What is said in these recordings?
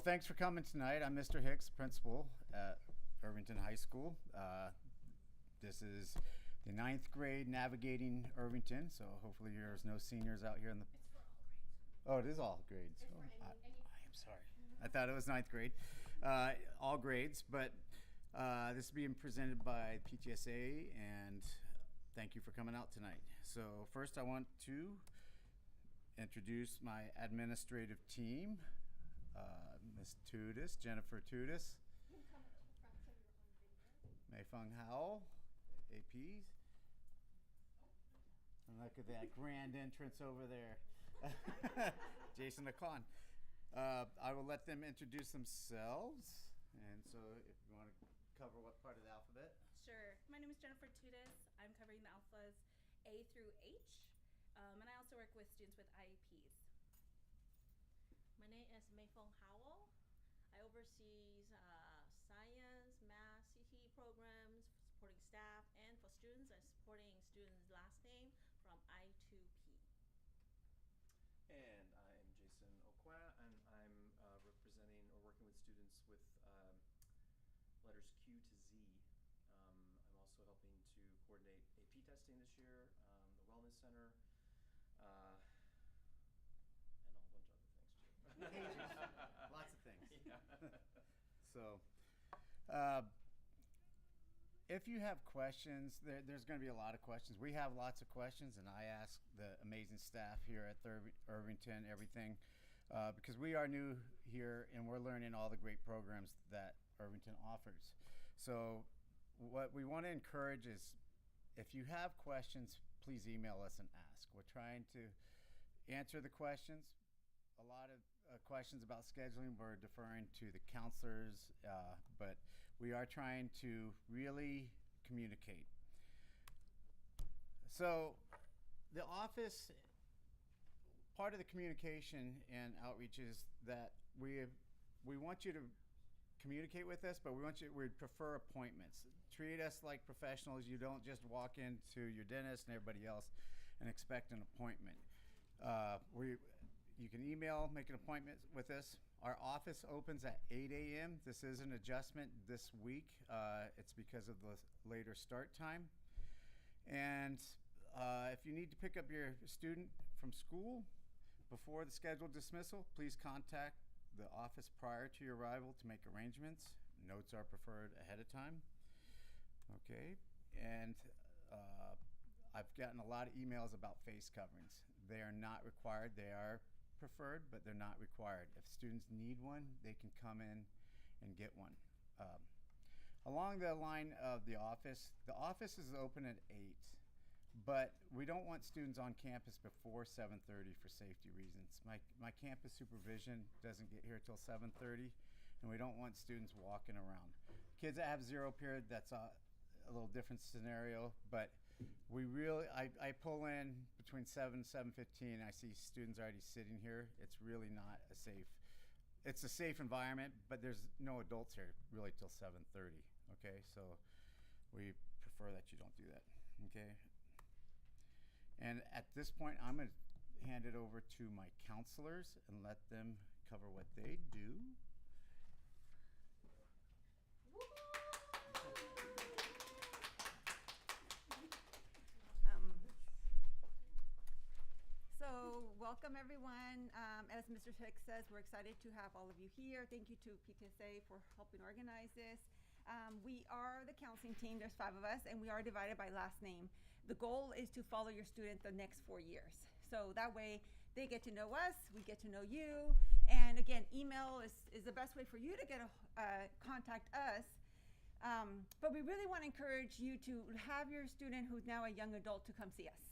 thanks for coming tonight. I'm Mr. Hicks, principal at Irvington High School. This is the 9th grade navigating Irvington, so hopefully there's no seniors out here in the... It's for all grades. Oh, it is all grades. It's Oh, for any I am sorry. I thought it was 9th grade. All grades, but this is being presented by PTSA, and thank you for coming out tonight. So first I want to introduce my administrative team. Ms. Tudis, Jennifer Tudis, You can come up to the front so you're on video. Mei Feng Howell, APs. And look at that grand entrance over there. Jason Lacan. I will let them introduce themselves. And so if you want to cover what part of the alphabet. Sure. My name is Jennifer Tudis. I'm covering the alphas A through H. And I also work with students with IEPs. My name is Mei Feng Howell. I oversee science, math, CTE programs, supporting staff, and for students, I'm supporting students' last name from I2P. And I'm Jason Okwara, and I'm representing or working with students with letters Q to Z. I'm also helping to coordinate AP testing this year, the Wellness Center, and a whole bunch of other things too. Lots of things. Yeah. So, if you have questions, there's going to be a lot of questions. We have lots of questions, and I ask the amazing staff here at Irvington everything because we are new here and we're learning all the great programs that Irvington offers. So, what we want to encourage is if you have questions, please email us and ask. We're trying to answer the questions. A lot of questions about scheduling, we're deferring to the counselors, but we are trying to really communicate. So the office, part of the communication and outreach is that we want you to communicate with us, but we prefer appointments. Treat us like professionals. You don't just walk into your dentist and everybody else and expect an appointment. You can email, make an appointment with us. Our office opens at 8 a.m. This is an adjustment this week. It's because of the later start time. And if you need to pick up your student from school before the scheduled dismissal, please contact the office prior to your arrival to make arrangements. Notes are preferred ahead of time. Okay, and I've gotten a lot of emails about face coverings. They are not required. They are preferred, but they're not required. If students need one, they can come in and get one. Along the line of the office is open at 8, but we don't want students on campus before 7:30 for safety reasons. My campus supervision doesn't get here till 7:30, and we don't want students walking around. Kids that have zero period, that's a little different scenario, but I pull in between 7 and 7:15. I see students already sitting here. It's really not a safe. It's a safe environment, but there's no adults here really till 7:30. Okay, so we prefer that you don't do that. Okay. And at this point, I'm going to hand it over to my counselors and let them cover what they do. So welcome everyone. As Mr. Hicks says, we're excited to have all of you here. Thank you to PTSA for helping organize this. We are the counseling team. There's 5 of us, and we are divided by last name. The goal is to follow your student the next 4 years. So that way they get to know us, we get to know you. And again, email is the best way for you to get contact us. But we really want to encourage you to have your student who's now a young adult to come see us.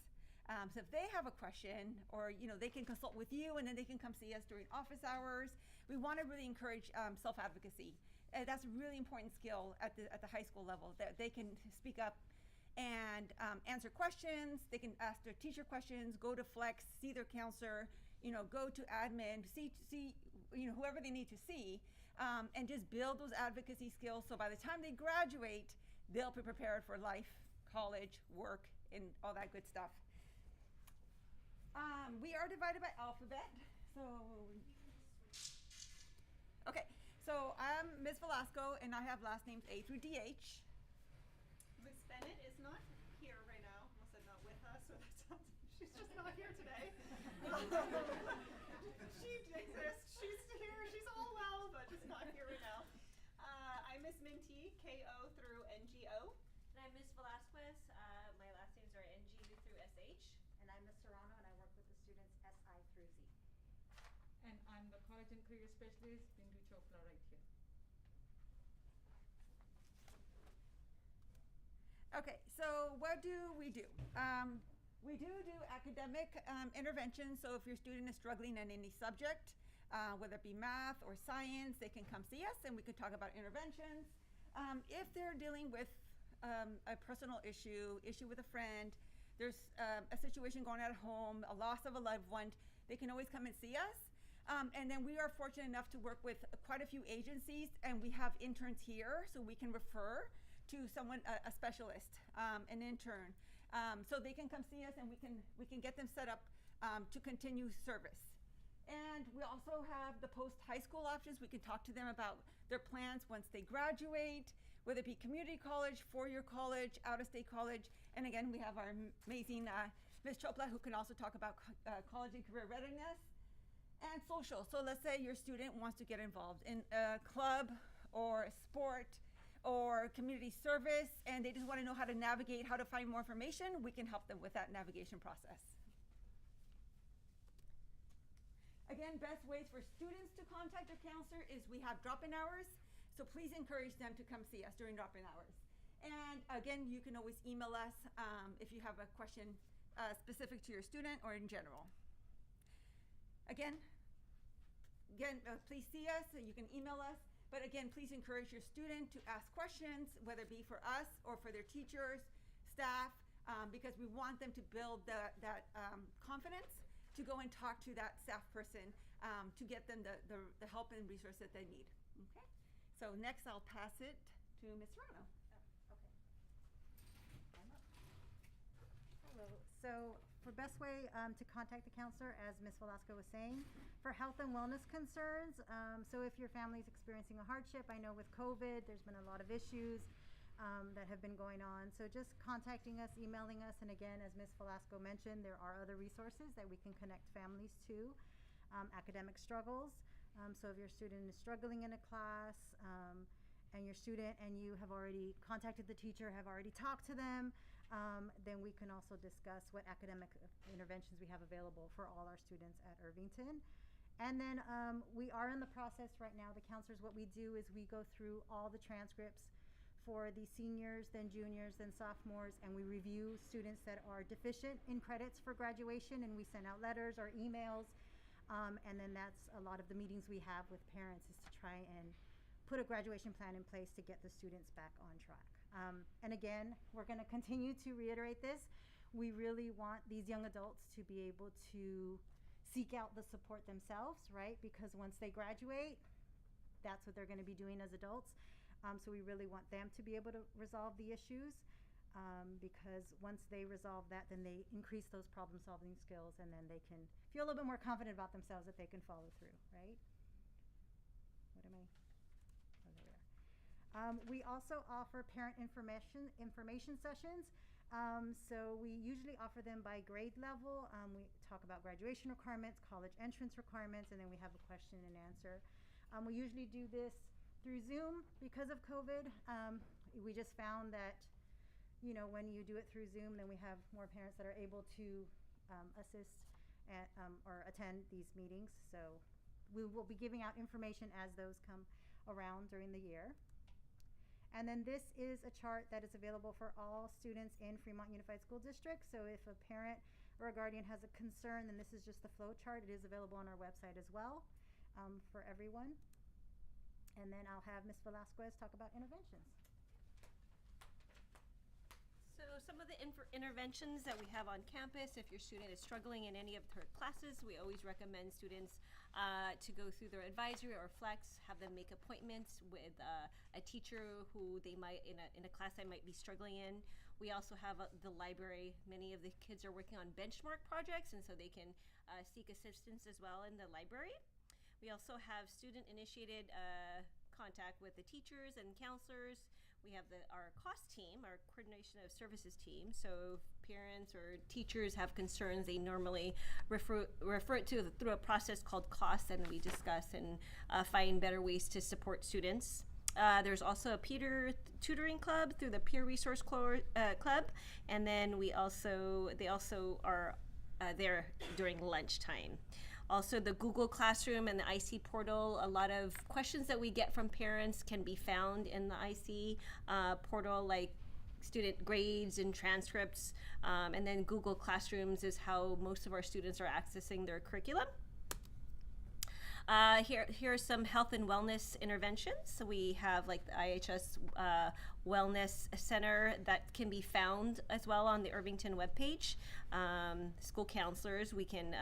So if they have a question, or they can consult with you, and then they can come see us during office hours. We want to really encourage self-advocacy. That's a really important skill at the high school level, that they can speak up and answer questions. They can ask their teacher questions, go to Flex, see their counselor, go to admin, see whoever they need to see, and just build those advocacy skills. So by the time they graduate, they'll be prepared for life, college, work, and all that good stuff. We are divided by alphabet, so Okay, so I'm Ms. Velasco, and I have last names A through DH. Miss Bennett is not here right now. Almost said not with us, so that's not, she's just not here today. She exists. She's here. She's all well, but just not here right now. I'm Miss Minty, KO through NGO. And I'm Ms. Velasquez. My last names are NG through SH. And I'm Ms. Serrano, and I work with the students SI through Z. And I'm the college and career specialist, Bindu Chopra, right here. Okay, so what do? We do academic interventions. So if your student is struggling in any subject, whether it be math or science, they can come see us and we can talk about interventions. If they're dealing with a personal issue with a friend, there's a situation going on at home, a loss of a loved one, they can always come and see us. And then we are fortunate enough to work with quite a few agencies, and we have interns here, so we can refer to someone, a specialist, an intern. So they can come see us and we can get them set up to continue service. And we also have the post-high school options. We can talk to them about their plans once they graduate, whether it be community college, four-year college, out-of-state college. And again, we have our amazing Ms. Chopla, who can also talk about college and career readiness. And social. So let's say your student wants to get involved in a club or a sport or community service, and they just want to know how to navigate, how to find more information. We can help them with that navigation process. Again, best ways for students to contact their counselor is we have drop-in hours, so please encourage them to come see us during drop-in hours. And again, you can always email us if you have a question specific to your student or in general. Again, please see us, you can email us, but again, please encourage your student to ask questions, whether it be for us or for their teachers, staff, because we want them to build that confidence to go and talk to that staff person to get them the help and resource that they need. Okay, so next I'll pass it to Ms. Serrano. Okay. Hello. So for best way to contact the counselor, as Ms. Velasco was saying, for health and wellness concerns, so if your family is experiencing a hardship, I know with COVID, there's been a lot of issues that have been going on. So just contacting us, emailing us, and again, as Ms. Velasco mentioned, there are other resources that we can connect families to. Academic struggles. So if your student is struggling in a class, and your student and you have already contacted the teacher, have already talked to them, then we can also discuss what academic interventions we have available for all our students at Irvington. And then we are in the process right now, the counselors, what we do is we go through all the transcripts for the seniors, then juniors, then sophomores, and we review students that are deficient in credits for graduation, and we send out letters or emails. And then that's a lot of the meetings we have with parents, is to try and put a graduation plan in place to get the students back on track. And again, we're going to continue to reiterate this. We really want these young adults to be able to seek out the support themselves, right? Because once they graduate, that's what they're going to be doing as adults. So we really want them to be able to resolve the issues, because once they resolve that, then they increase those problem-solving skills, and then they can feel a little bit more confident about themselves that they can follow through, right? What am I? Oh, there we are. We also offer parent information sessions. So we usually offer them by grade level. We talk about graduation requirements, college entrance requirements, and then we have a question and answer. We usually do this through Zoom because of COVID. We just found that, you know, when you do it through Zoom, then we have more parents that are able to assist at, or attend these meetings. So we will be giving out information as those come around during the year. And then this is a chart that is available for all students in Fremont Unified School District. So if a parent or a guardian has a concern, then this is just the flow chart. It is available on our website as well, for everyone. And then I'll have Ms. Velasquez talk about interventions. So some of the interventions that we have on campus, if your student is struggling in any of her classes, we always recommend students to go through their advisory or flex, have them make appointments with a teacher who they might, in a class they might be struggling in. We also have the library. Many of the kids are working on benchmark projects, and so they can seek assistance as well in the library. We also have student-initiated contact with the teachers and counselors. We have our cost team, our coordination of services team. So if parents or teachers have concerns, they normally refer it to through a process called cost, and we discuss and find better ways to support students. There's also a tutoring club through the Peer Resource Club, and then they also are there during lunchtime. Also, the Google Classroom and the IC portal, a lot of questions that we get from parents can be found in the IC portal, like student grades and transcripts. And then Google Classrooms is how most of our students are accessing their curriculum. Here are some health and wellness interventions. So we have like the IHS Wellness Center that can be found as well on the Irvington webpage. School counselors, we can,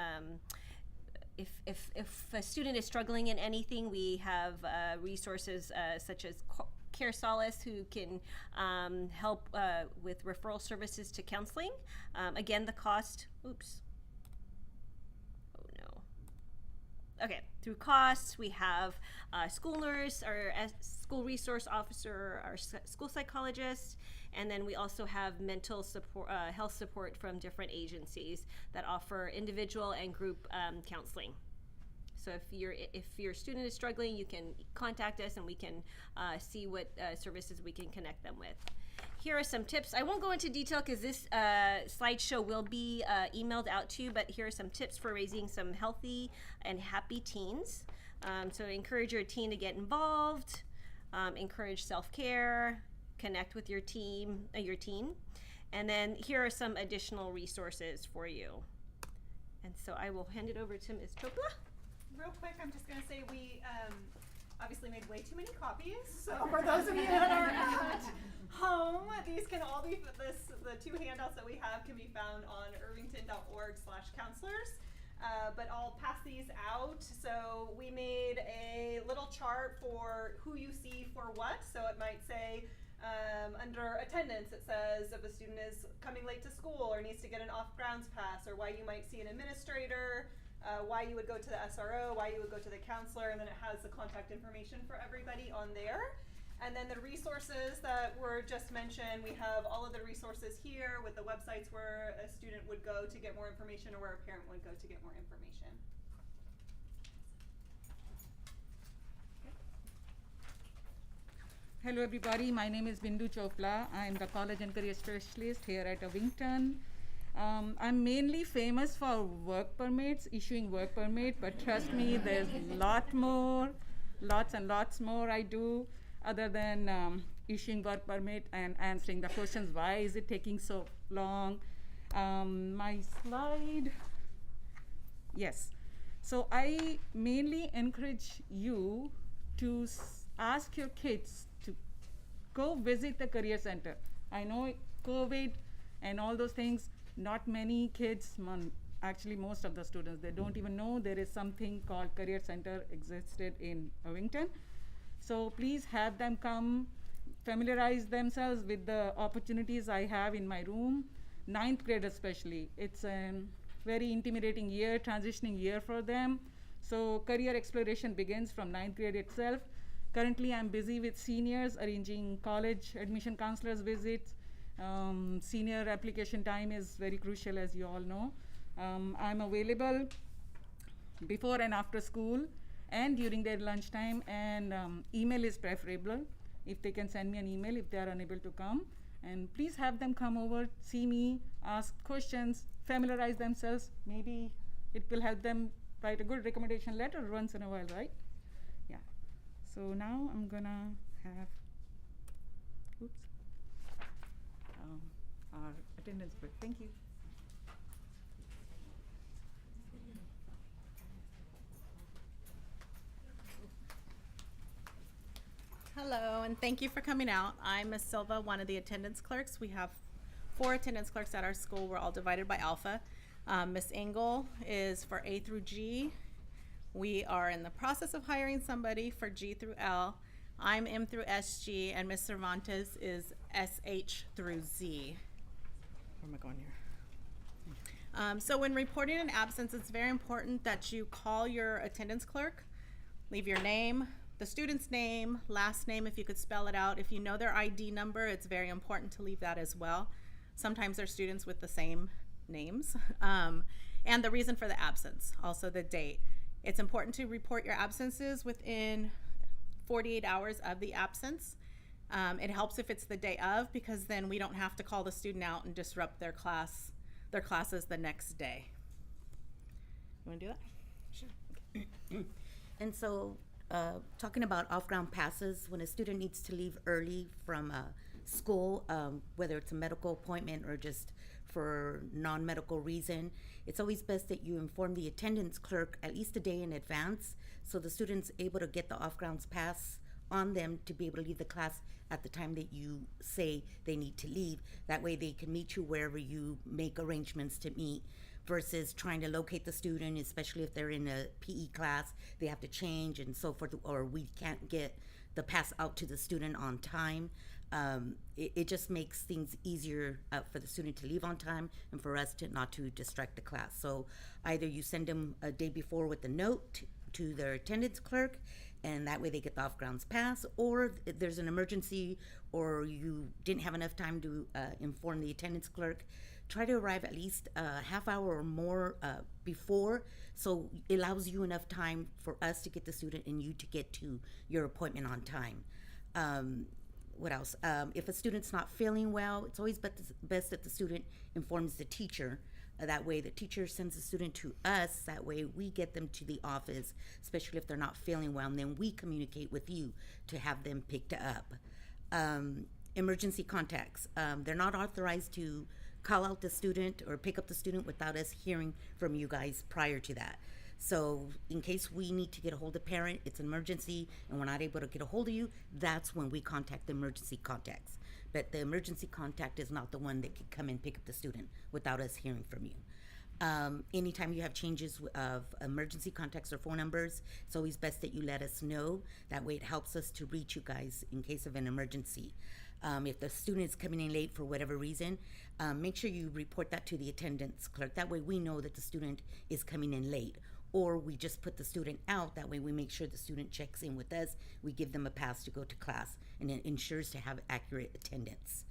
if a student is struggling in anything, we have resources such as Care Solace, who can help with referral services to counseling. Again, the cost, Okay, through costs, we have school nurse, our school resource officer, our school psychologist, and then we also have mental support, health support from different agencies that offer individual and group counseling. So if your student is struggling, you can contact us and we can see what services we can connect them with. Here are some tips. I won't go into detail because this slideshow will be emailed out to you, but here are some tips for raising some healthy and happy teens. So encourage your teen to get involved, encourage self-care, connect with your teen. And then here are some additional resources for you. And so I will hand it over to Ms. Chopla. Real quick, I'm just gonna say we obviously made way too many copies. So for those of you that are at home, these can all be, the two handouts that we have can be found on irvington.org/counselors. But I'll pass these out. So we made a little chart for who you see for what. So it might say under attendance, it says if a student is coming late to school or needs to get an off-grounds pass, or why you might see an administrator, why you would go to the SRO, why you would go to the counselor, and then it has the contact information for everybody on there. And then the resources that were just mentioned, we have all of the resources here with the websites where a student would go to get more information or where a parent would go to get more information. Hello everybody, my name is Bindu Chopla. I'm the College and Career Specialist here at Irvington. I'm mainly famous for work permits, issuing work permit, but trust me, there's lots and lots more I do other than issuing work permit and answering the questions, why is it taking so long? My slide, yes. So I mainly encourage you to ask your kids to go visit the career center. I know COVID and all those things, not many kids, actually most of the students, they don't even know there is something called career center existed in Irvington. So please have them come, familiarize themselves with the opportunities I have in my room. 9th grade especially, it's a very intimidating year, transitioning year for them. So career exploration begins from 9th grade itself. Currently I'm busy with seniors, arranging college admission counselors visits. Senior application time is very crucial, as you all know. I'm available before and after school and during their lunchtime, and email is preferable if they can send me an email if they are unable to come. And please have them come over, see me, ask questions, familiarize themselves. Maybe it will help them write a good recommendation letter once in a while, right? Yeah. So now I'm gonna have, our attendance book. Thank you. Hello, and thank you for coming out. I'm Ms. Silva, one of the attendance clerks. We have 4 attendance clerks at our school. We're all divided by alpha. Ms. Engel is for A through G. We are in the process of hiring somebody for G through L. I'm M through SG, and Ms. Cervantes is SH through Z. Where am I going here? So when reporting an absence, it's very important that you call your attendance clerk Leave your name, the student's name, last name if you could spell it out. If you know their ID number, it's very important to leave that as well. Sometimes they're students with the same names. And the reason for the absence, also the date. It's important to report your absences within 48 hours of the absence. It helps if it's the day of, because then we don't have to call the student out and disrupt their classes the next day. You wanna do that? Sure. And so, talking about off-ground passes, when a student needs to leave early from school, whether it's a medical appointment or just for non-medical reason, it's always best that you inform the attendance clerk at least a day in advance, so the student's able to get the off-grounds pass on them to be able to leave the class at the time that you say they need to leave. That way they can meet you wherever you make arrangements to meet, versus trying to locate the student, especially if they're in a PE class, they have to change and so forth, or we can't get the pass out to the student on time. It just makes things easier for the student to leave on time and for us to not to distract the class. So either you send them a day before with a note to their attendance clerk, and that way they get the off-grounds pass, or if there's an emergency or you didn't have enough time to inform the attendance clerk, try to arrive at least a half hour or more before, so it allows you enough time for us to get the student and you to get to your appointment on time. What else? If a student's not feeling well, it's always best that the student informs the teacher. That way the teacher sends the student to us. That way we get them to the office, especially if they're not feeling well, and then we communicate with you to have them picked up. Emergency contacts. They're not authorized to call out the student or pick up the student without us hearing from you guys prior to that. So in case we need to get a hold of parent, it's an emergency, and we're not able to get a hold of you, that's when we contact the emergency contacts. But the emergency contact is not the one that could come and pick up the student without us hearing from you. Anytime you have changes of emergency contacts or phone numbers, it's always best that you let us know. That way it helps us to reach you guys in case of an emergency. If the student is coming in late for whatever reason, make sure you report that to the attendance clerk. That way we know that the student is coming in late. Or we just put the student out. That way we make sure the student checks in with us. We give them a pass to go to class, and it ensures to have accurate attendance.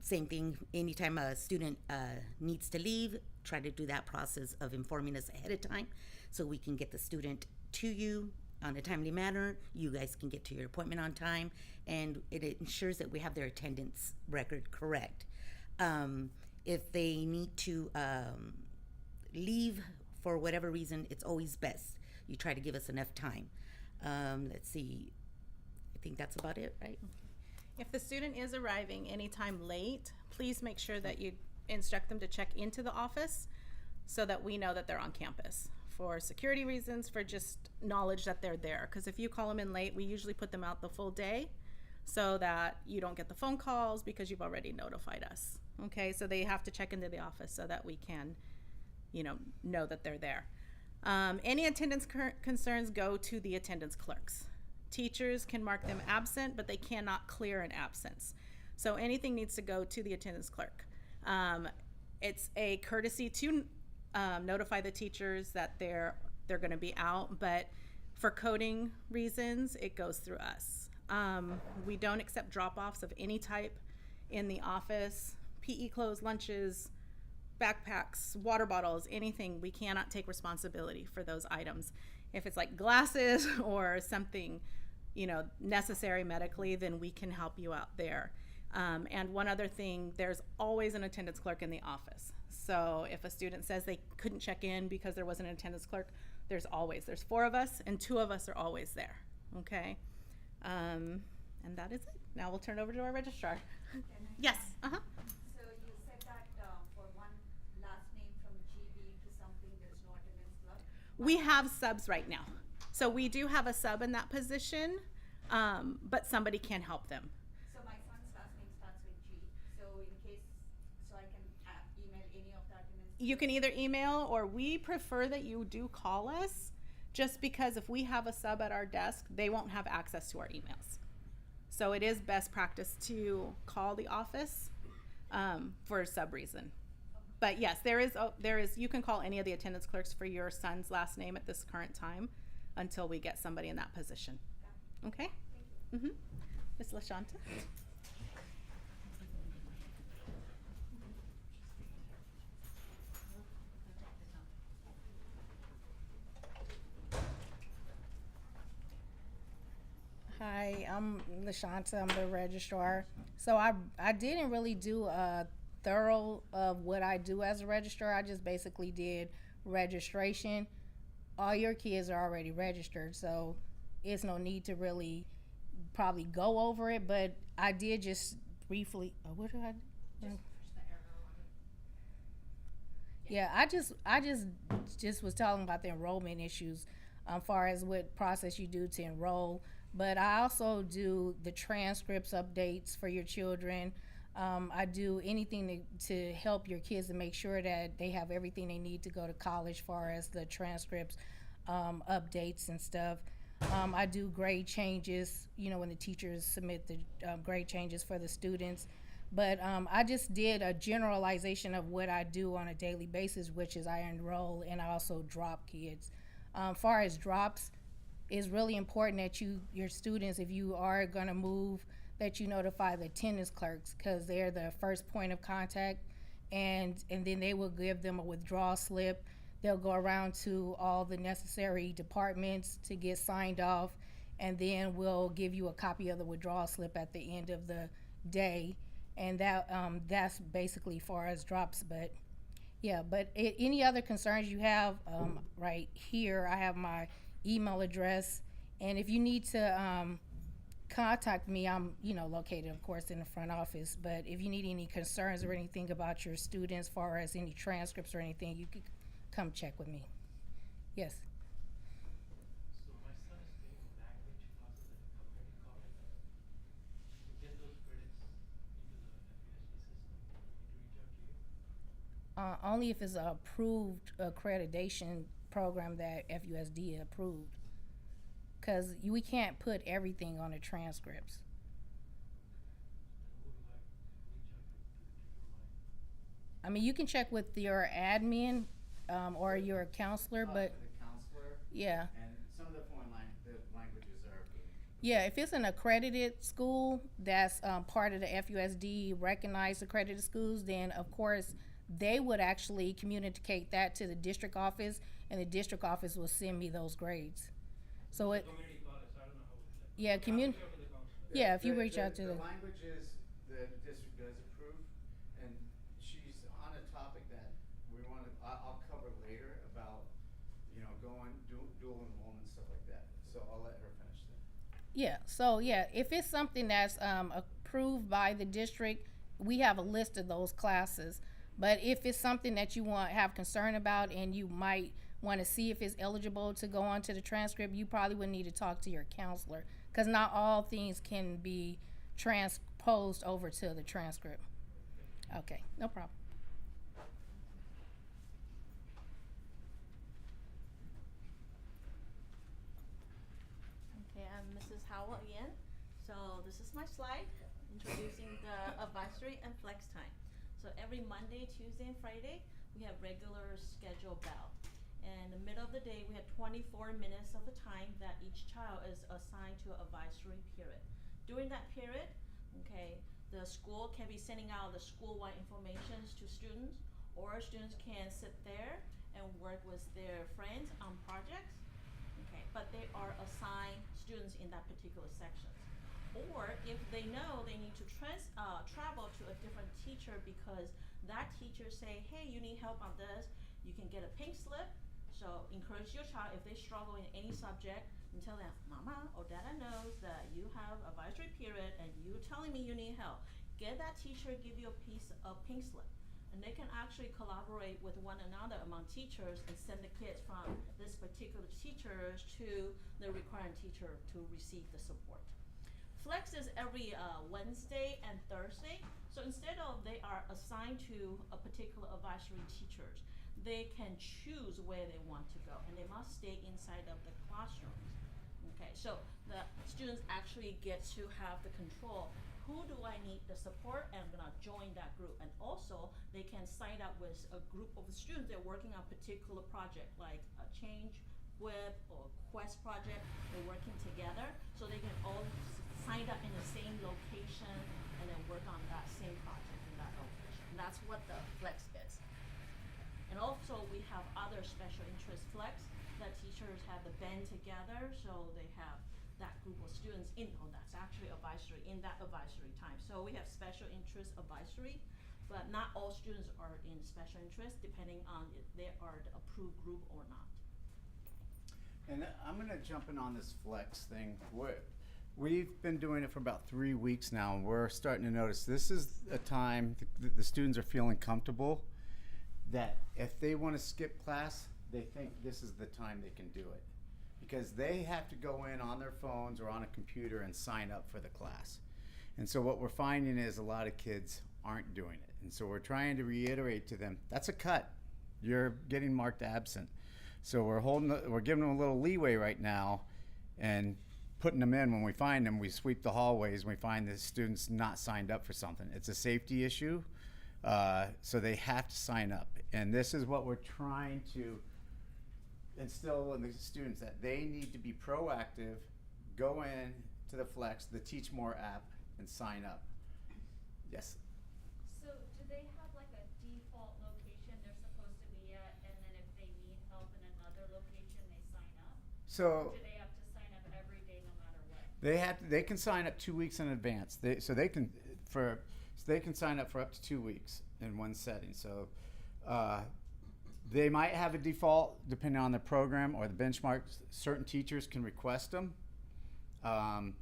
Same thing, anytime a student needs to leave, try to do that process of informing us ahead of time so we can get the student to you on a timely manner. You guys can get to your appointment on time, and it ensures that we have their attendance record correct. If they need to leave for whatever reason, it's always best you try to give us enough time. Let's see, I think that's about it, right? If the student is arriving anytime late, please make sure that you instruct them to check into the office so that we know that they're on campus, for security reasons, for just knowledge that they're there. Because if you call them in late, we usually put them out the full day so that you don't get the phone calls because you've already notified us. Okay, so they have to check into the office so that we can, know that they're there. Any attendance concerns go to the attendance clerks. Teachers can mark them absent, but they cannot clear an absence. So anything needs to go to the attendance clerk. It's a courtesy to notify the teachers that they're going to be out, but for coding reasons, it goes through us. We don't accept drop-offs of any type in the office. PE clothes, lunches, backpacks, water bottles, anything. We cannot take responsibility for those items. If it's like glasses or something, necessary medically, then we can help you out there. And one other thing, there's always an attendance clerk in the office. So if a student says they couldn't check in because there wasn't an attendance clerk, there's 4 of us, and 2 of us are always there, okay? And that is it. Now we'll turn it over to our registrar. Yes, So you said that for one last name from GB to something, there's no attendance clerk? We have subs right now. So we do have a sub in that position, but somebody can help them. So my son's last name starts with G, so I can email any of the attendance? You can either email, or we prefer that you do call us, just because if we have a sub at our desk, they won't have access to our emails. So it is best practice to call the office for a sub reason. Okay. But yes, you can call any of the attendance clerks for your son's last name at this current time until we get somebody in that position. Okay? Thank you. Ms. LaShanta? Hi, I'm LaShanta. I'm the registrar. So I didn't really do a thorough of what I do as a registrar. I just basically did registration. All your kids are already registered, so it's no need to really probably go over it. But I did just briefly. What did I do? Yeah, I just was talking about the enrollment issues, far as what process you do to enroll. But I also do the transcripts updates for your children. I do anything to help your kids and make sure that they have everything they need to go to college, far as the transcripts, updates and stuff. I do grade changes, when the teachers submit the grade changes for the students. But I just did a generalization of what I do on a daily basis, which is I enroll and I also drop kids. Far as drops, it's really important that your students, if you are gonna move, that you notify the attendance clerks, because they're the first point of contact, and then they will give them a withdrawal slip. They'll go around to all the necessary departments to get signed off, and then we'll give you a copy of the withdrawal slip at the end of the day. And that's basically far as drops. But yeah, but any other concerns you have, right here, I have my email address, and if you need to contact me, I'm located, of course, in the front office. But if you need any concerns or anything about your students, as far as any transcripts or anything, you could come check with me. Yes. So my son is taking language classes at a community college. To get those credits into the FUSD system, do we need to reach out to you? Only if it's an approved accreditation program that FUSD approved, because we can't put everything on the transcripts. Then who do I reach out to your line? I mean, you can check with your admin or your counselor, but For the counselor, yeah. and some of the foreign the languages are approved. Yeah, if it's an accredited school that's part of the FUSD recognized accredited schools, then of course they would actually communicate that to the district office, and the district office will send me those grades. So it, Community college, I don't know how it like. yeah, I have to commun- go to the counselor. yeah, if you reach out to the the, languages, the district does approve, and she's on a topic that I'll cover later about, going dual enrollment, stuff like that. So I'll let her finish that. yeah, so yeah, if it's something that's approved by the district, we have a list of those classes. But if it's something that you have concern about, and you might want to see if it's eligible to go onto the transcript, you probably would need to talk to your counselor, because not all things can be transposed over to the transcript. Okay, no problem. Okay, I'm Mrs. Howell again. So this is my slide introducing the advisory and flex time. So every Monday, Tuesday, and Friday, we have regular scheduled bell. And in the middle of the day, we have 24 minutes of the time that each child is assigned to an advisory period. During that period, okay, the school can be sending out the school-wide information to students, or students can sit there and work with their friends on projects. Okay, but they are assigned students in that particular section. Or if they know they need to travel to a different teacher because that teacher say, hey, you need help on this, you can get a pink slip. So encourage your child, if they struggle in any subject, and tell them, Mama or Dada knows that you have advisory period and you're telling me you need help. Get that teacher, give you a piece of pink slip. And they can actually collaborate with one another among teachers and send the kids from this particular teachers to the required teacher to receive the support. Flex is every Wednesday and Thursday. So instead of they are assigned to a particular advisory teachers, they can choose where they want to go, and they must stay inside of the classrooms. Okay, so the students actually get to have the control. Who do I need the support? And I'm gonna join that group. And also, they can sign up with a group of students that are working on a particular project, like a change, web, or quest project. They're working together, so they can all sign up in the same location and then work on that same project in that location. And that's what the flex is. And also, we have other special interest flex that teachers have the band together, so they have that group of students in, that's actually advisory, in that advisory time. So we have special interest advisory, but not all students are in special interest, depending on if they are the approved group or not. And I'm gonna jump in on this flex thing. We've been doing it for about 3 weeks now, and we're starting to notice this is a time the students are feeling comfortable that if they want to skip class, they think this is the time they can do it. Because they have to go in on their phones or on a computer and sign up for the class. And so what we're finding is a lot of kids aren't doing it. And so we're trying to reiterate to them, that's a cut. You're getting marked absent. So we're giving them a little leeway right now and putting them in. When we find them, we sweep the hallways and we find the students not signed up for something. It's a safety issue, so they have to sign up. And this is what we're trying to instill in the students, that they need to be proactive, go in to the Flex, the Teach More app, and sign up. Yes? So do they have like a default location they're supposed to be at, and then if they need help in another location, they sign up? So Or do they have to sign up every day no matter what? they can sign up 2 weeks in advance. They can sign up for up to 2 weeks in one setting. So they might have a default depending on the program or the benchmarks. Certain teachers can request them. And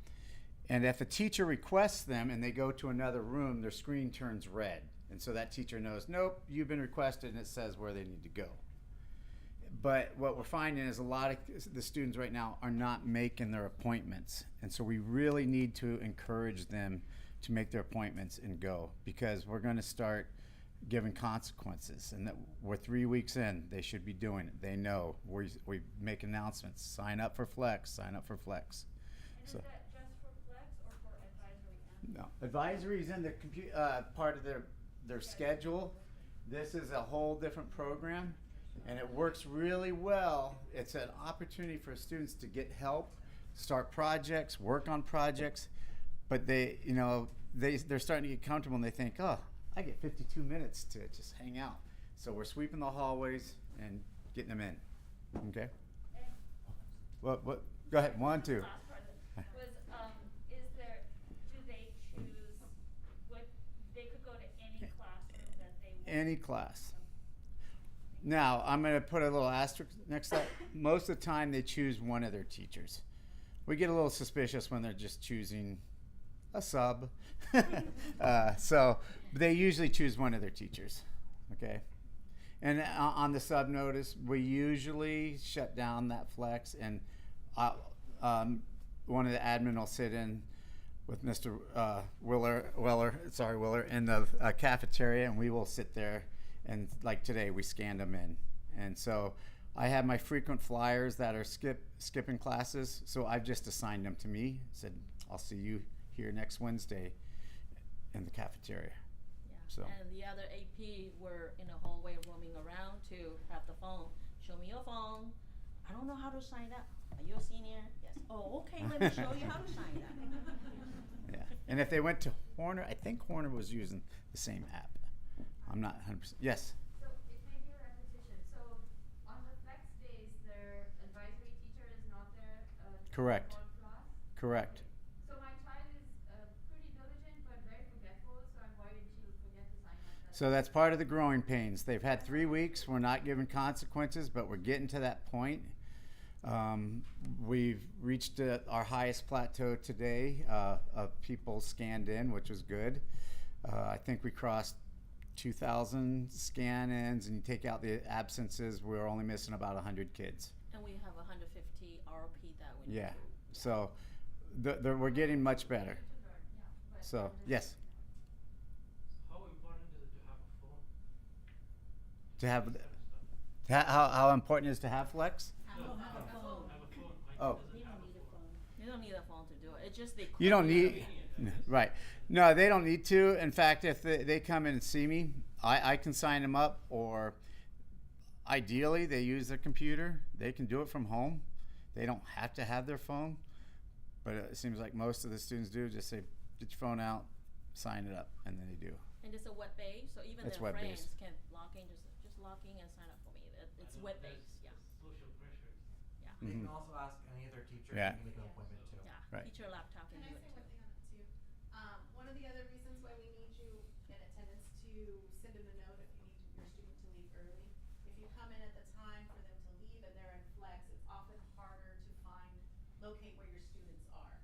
if a teacher requests them and they go to another room, their screen turns red. And so that teacher knows, nope, you've been requested, and it says where they need to go. But what we're finding is a lot of the students right now are not making their appointments. And so we really need to encourage them to make their appointments and go, because we're going to start giving consequences. And that we're 3 weeks in, they should be doing it. They know. We make announcements. Sign up for Flex. Sign up for Flex. And So, is that just for Flex or for advisory and? no, advisory is in the part of their schedule. This is a whole different program, and it works really well. It's an opportunity for students to get help, start projects, work on projects, but they're starting to get comfortable, and they think, oh, I get 52 minutes to just hang out. So we're sweeping the hallways and getting them in. Okay? What? Go ahead. 1, 2. Last part of it was, do they choose they could go to any classroom that they want? Any class. Now, I'm going to put a little asterisk next to that. Most of the time, they choose one of their teachers. We get a little suspicious when they're just choosing a sub. So they usually choose one of their teachers. Okay? And on the sub notice, we usually shut down that Flex, and one of the admin will sit in with Mr. Weller in the cafeteria, and we will sit there, and like today, we scanned them in. And so I have my frequent flyers that are skipping classes, so I've just assigned them to me. Said, I'll see you here next Wednesday in the cafeteria. Yeah. So. And the other AP were in the hallway roaming around to have the phone. Show me your phone. I don't know how to sign up. Are you a senior? Yes. Oh, okay. Let me show you how to sign up. Yeah. And if they went to Horner, I think Horner was using the same app. I'm not 100%. Yes. So it may be a repetition. So on the Flex days, their advisory teacher is not there. Correct. For class? Correct. So my child is pretty diligent but very forgetful, so I'm worried she'll forget to sign up. So that's part of the growing pains. They've had 3 weeks. We're not giving consequences, but we're getting to that point. We've reached our highest plateau today of people scanned in, which was good. I think we crossed 2,000 scan-ins, and you take out the absences, we're only missing about 100 kids. And we have 150 ROP that we need Yeah. to. So we're getting much better. So, yes. How important is it to have a phone? To have, That stuff. how important is it to have Flex? No, have a phone. My Oh. kid doesn't have a phone. It's just they. You don't clear. need, right. No, they don't need to. In fact, if they come in and see me, I can sign them up, or ideally they use their computer. They can do it from home. They don't have to have their phone, but it seems like most of the students do. Just say, get your phone out, sign it up, and then they do. And it's a web based, so even It's their web-based. friends can log in, just log in and sign up for me. It's I know web there's based, yeah. Social pressures. Yeah. They Mhm. can also ask any of their teachers. Yeah. And make an appointment too. Yeah. Right. Teacher laptop can Can do I it say too. one thing on that too? One of the other reasons why we need you in attendance to send in a note if you need your student to leave early. If you come in at the time for them to leave and they're in flex, it's often harder to locate where your students are.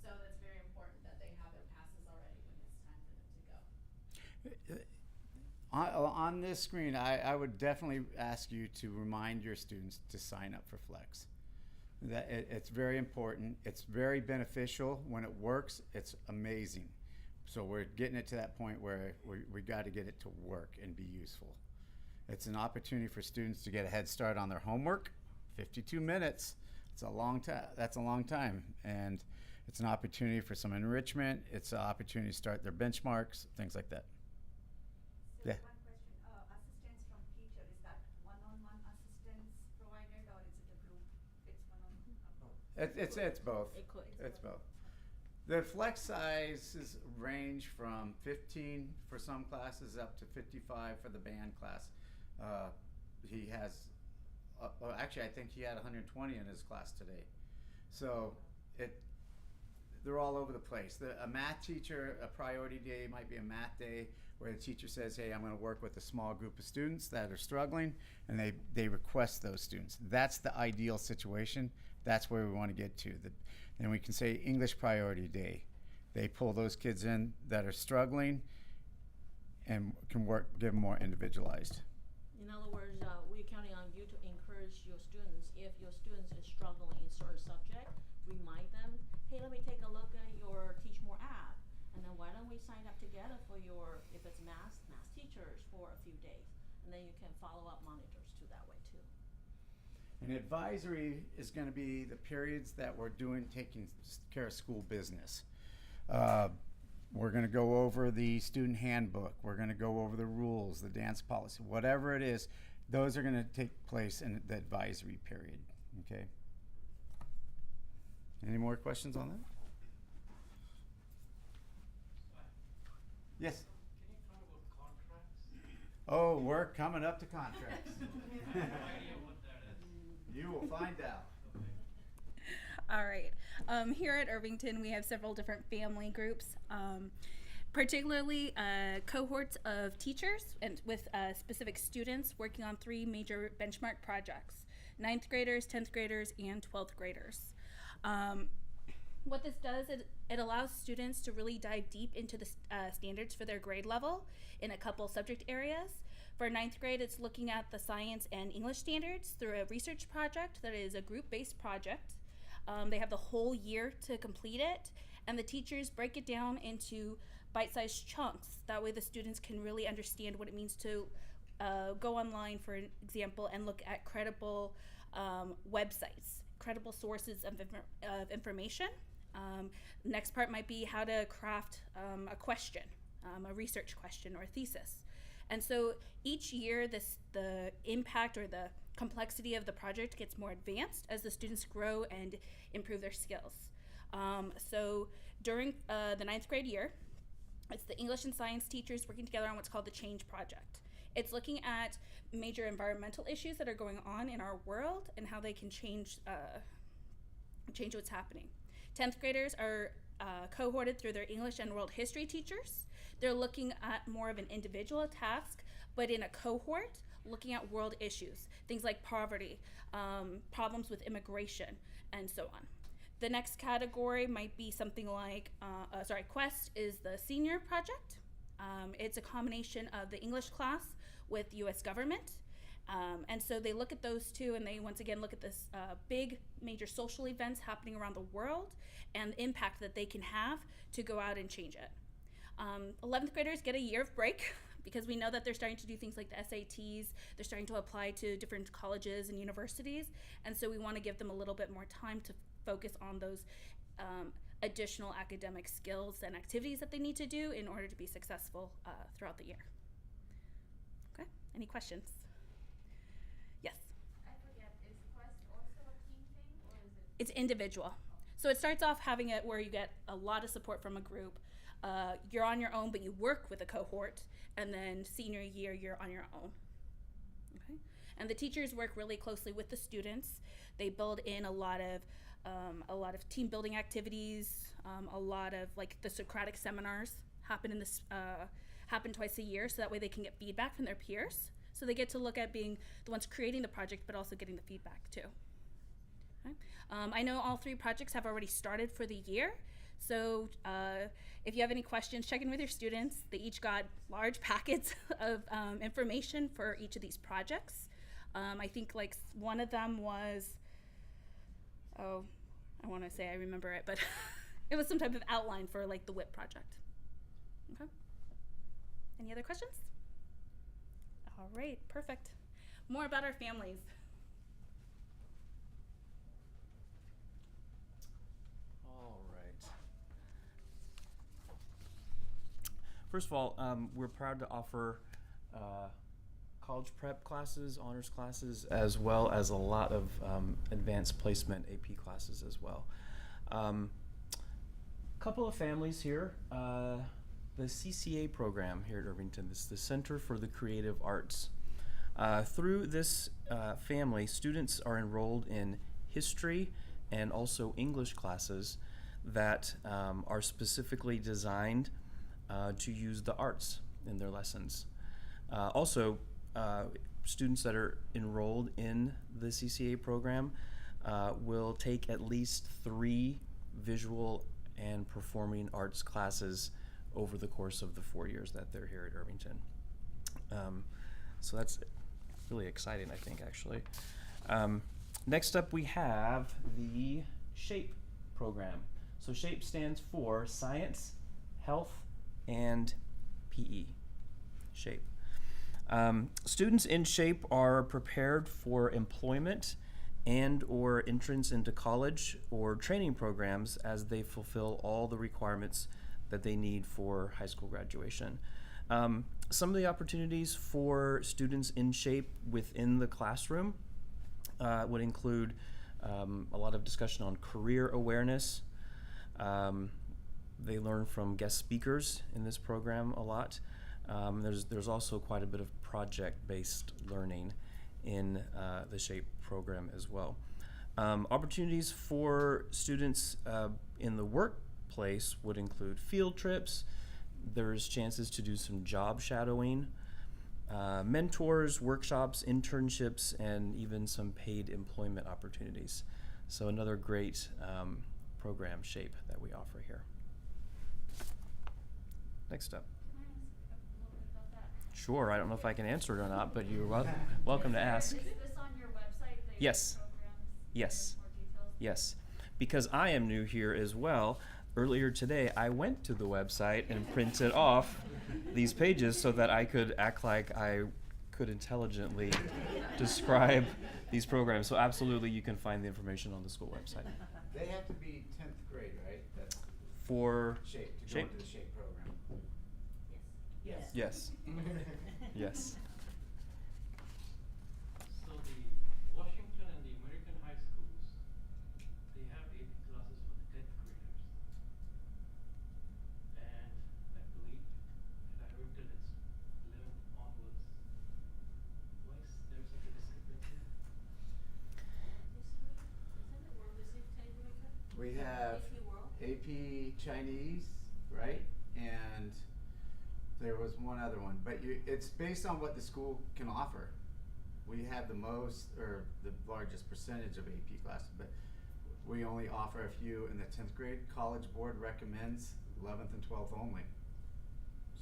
So that's very important that they have their passes already when it's time for them to go. On this screen, I would definitely ask you to remind your students to sign up for Flex. It's very important. It's very beneficial. When it works, it's amazing. So we're getting it to that point where we got to get it to work and be useful. It's an opportunity for students to get a head start on their homework. 52 minutes. It's a long time. That's a long time. And it's an opportunity for some enrichment. It's an opportunity to start their benchmarks, things like that. So Yeah. one question, assistance from teacher, is that one-on-one assistance provided or is it a group? It's one-on-one? It's both. It could. It's both. The flex sizes range from 15 for some classes up to 55 for the band class. He has, actually I think he had 120 in his class today. So they're all over the place. A math teacher, a priority day might be a math day where the teacher says, hey, I'm going to work with a small group of students that are struggling, and they request those students. That's the ideal situation. That's where we want to get to. Then we can say English priority day. They pull those kids in that are struggling and can give them more individualized. In other words, we're counting on you to encourage your students. If your students is struggling in certain subject, remind them, hey, let me take a look at your Teach More app. And then why don't we sign up together for your, if it's math teachers for a few days. And then you can follow up monitors too that way too. And advisory is going to be the periods that we're taking care of school business. We're going to go over the student handbook. We're going to go over the rules, the dance policy, whatever it is. Those are going to take place in the advisory period. Okay. Any more questions on that? Yes. Can you talk about contracts? Oh, we're coming up to contracts. I have no idea what that is. You will find out. All right. Here at Irvington, we have several different family groups, particularly cohorts of teachers and with specific students working on 3 major benchmark projects: 9th graders, 10th graders, and 12th graders. What this does is it allows students to really dive deep into the standards for their grade level in a couple subject areas. For 9th grade, it's looking at the science and English standards through a research project that is a group-based project. They have the whole year to complete it, and the teachers break it down into bite-sized chunks. That way the students can really understand what it means to go online, for example, and look at credible websites, credible sources of information. Next part might be how to craft a question, a research question or a thesis. And so each year the impact or the complexity of the project gets more advanced as the students grow and improve their skills. So during the 9th grade year, it's the English and science teachers working together on what's called the Change Project. It's looking at major environmental issues that are going on in our world and how they can change what's happening. 10th graders are cohorted through their English and world history teachers. They're looking at more of an individual task, but in a cohort, looking at world issues, things like poverty, problems with immigration, and so on. The next category might be something like, Quest is the senior project. It's a combination of the English class with US government. And so they look at those two, and they once again look at this big major social events happening around the world and the impact that they can have to go out and change it. 11th graders get a year of break because we know that they're starting to do things like the SATs, they're starting to apply to different colleges and universities, and so we want to give them a little bit more time to focus on those additional academic skills and activities that they need to do in order to be successful throughout the year. Okay, any questions? Yes? I forget, is Quest also a team thing, or is it? It's individual. So it starts off having it where you get a lot of support from a group. You're on your own, but you work with a cohort, and then senior year, you're on your own. Okay? And the teachers work really closely with the students. They build in a lot of team building activities, a lot of like the Socratic seminars happen twice a year, so that way they can get feedback from their peers. So they get to look at being the ones creating the project, but also getting the feedback too. Okay. I know all 3 projects have already started for the year. So if you have any questions, check in with your students. They each got large packets of information for each of these projects. I think like one of them was, I want to say I remember it, but it was some type of outline for like the WIP project. Okay. Any other questions? All right, perfect. More about our families. All right. First of all, we're proud to offer college prep classes, honors classes, as well as a lot of advanced placement AP classes as well. Couple of families here. The CCA program here at Irvington, this is the Center for the Creative Arts. Through this family, students are enrolled in history and also English classes that are specifically designed to use the arts in their lessons. Also, students that are enrolled in the CCA program will take at least 3 visual and performing arts classes over the course of the 4 years that they're here at Irvington. So that's really exciting, I think, actually. Next up, we have the SHAPE program. So SHAPE stands for Science, Health, and PE. SHAPE. Students in SHAPE are prepared for employment and or entrance into college or training programs as they fulfill all the requirements that they need for high school graduation. Some of the opportunities for students in SHAPE within the classroom would include a lot of discussion on career awareness. They learn from guest speakers in this program a lot. There's also quite a bit of project-based learning in the SHAPE program as well. Opportunities for students in the workplace would include field trips. There's chances to do some job shadowing, mentors, workshops, internships, and even some paid employment opportunities. So another great program, SHAPE, that we offer here. Next up. Can I ask a little bit about that? Sure, I don't know if I can answer it or not, but you're welcome to ask. Is this on your website, the Yes. programs? Yes. More details? Yes, because I am new here as well. Earlier today, I went to the website and printed off these pages so that I could act like I could intelligently describe these programs. So absolutely, you can find the information on the school website. They have to be 10th grade, right? That's For SHAPE, to go SHAPE? into the SHAPE program. Yes. Yes. Yes. So the Washington and the American high schools, they have AP classes for the 10th graders. And I believe at Irvington it's 11th onwards. Why is there such a discrepancy? History, isn't it world history tiebreaker? We have AP World? AP Chinese, right? And there was one other one, but it's based on what the school can offer. We have the most, or the largest percentage of AP classes, but we only offer a few in the 10th grade. College Board recommends 11th and 12th only.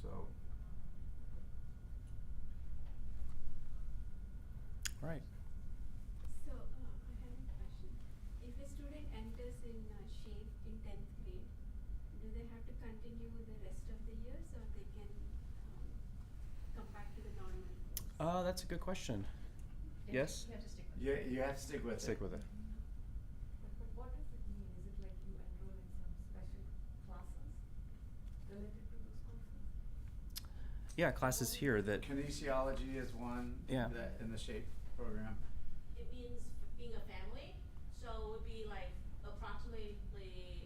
So. Right. So, I have a question. If a student enters in SHAPE in 10th grade, do they have to continue the rest of the years or they can come back to the normal course? That's a good question. Yes? You have to stick with it. You have to stick with it. Stick with it. But what does it mean? Is it like you enroll in some special related to those courses? Yeah, classes here that Kinesiology is one Yeah. that in the SHAPE program. It means being a family, so it would be like approximately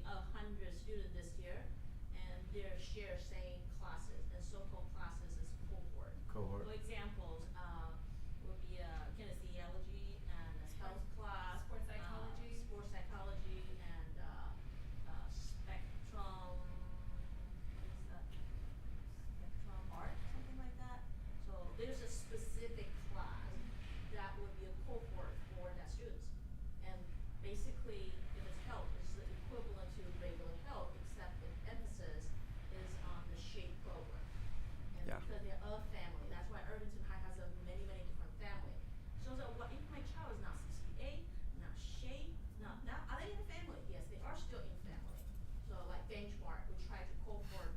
100 students this year, and they're share same classes, and so-called classes is cohort. Cohort. For examples, would be kinesiology and a health class, Sports psychology. sports psychology, and spectrum. What is that? Spectrum art, something like that. So there's a specific class that would be a cohort for that students. And basically, if it's health, it's the equivalent to regular health, except the emphasis is on the SHAPE program. And Yeah. because they're a family, that's why Irvington High has a many, many different family. So what if my child is not CCA, not SHAPE, not are they in family? Yes, they are still in family. So like benchmark, we try to cohort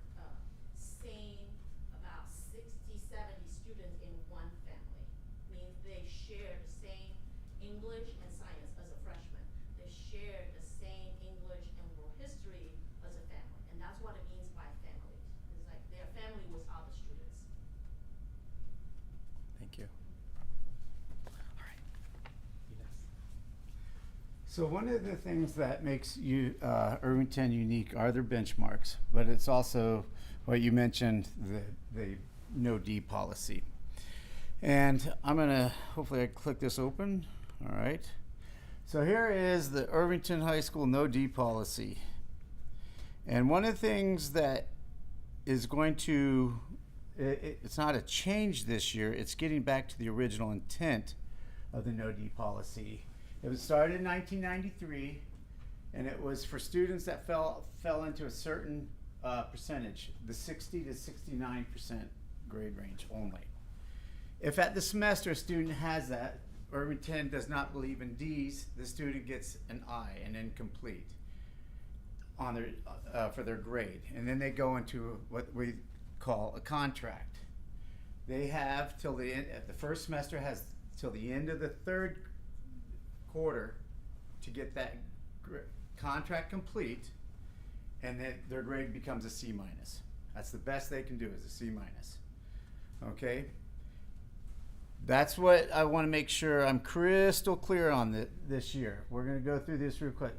same about 60, 70 students in one family. Means they share the same English and science as a freshman. They share the same English and world history as a family. And that's what it means by family. It's like they're family with other students. Thank you. All right. Ines. So one of the things that makes you Irvington unique are their benchmarks, but it's also what you mentioned, the no D policy. And I'm gonna, hopefully I click this open, all right. So here is the Irvington High School no D policy. And one of the things that is going to, it's not a change this year, it's getting back to the original intent of the no D policy. It was started in 1993, and it was for students that fell into a certain percentage, the 60 to 69% grade range only. If at the semester a student has that, Irvington does not believe in D's, the student gets an I, an incomplete, on their for their grade, and then they go into what we call a contract. They have till the end. The first semester has till the end of the third quarter to get that contract complete, and then their grade becomes a C minus. That's the best they can do, is a C minus. Okay. That's what I want to make sure I'm crystal clear on this year. We're going to go through this real quick.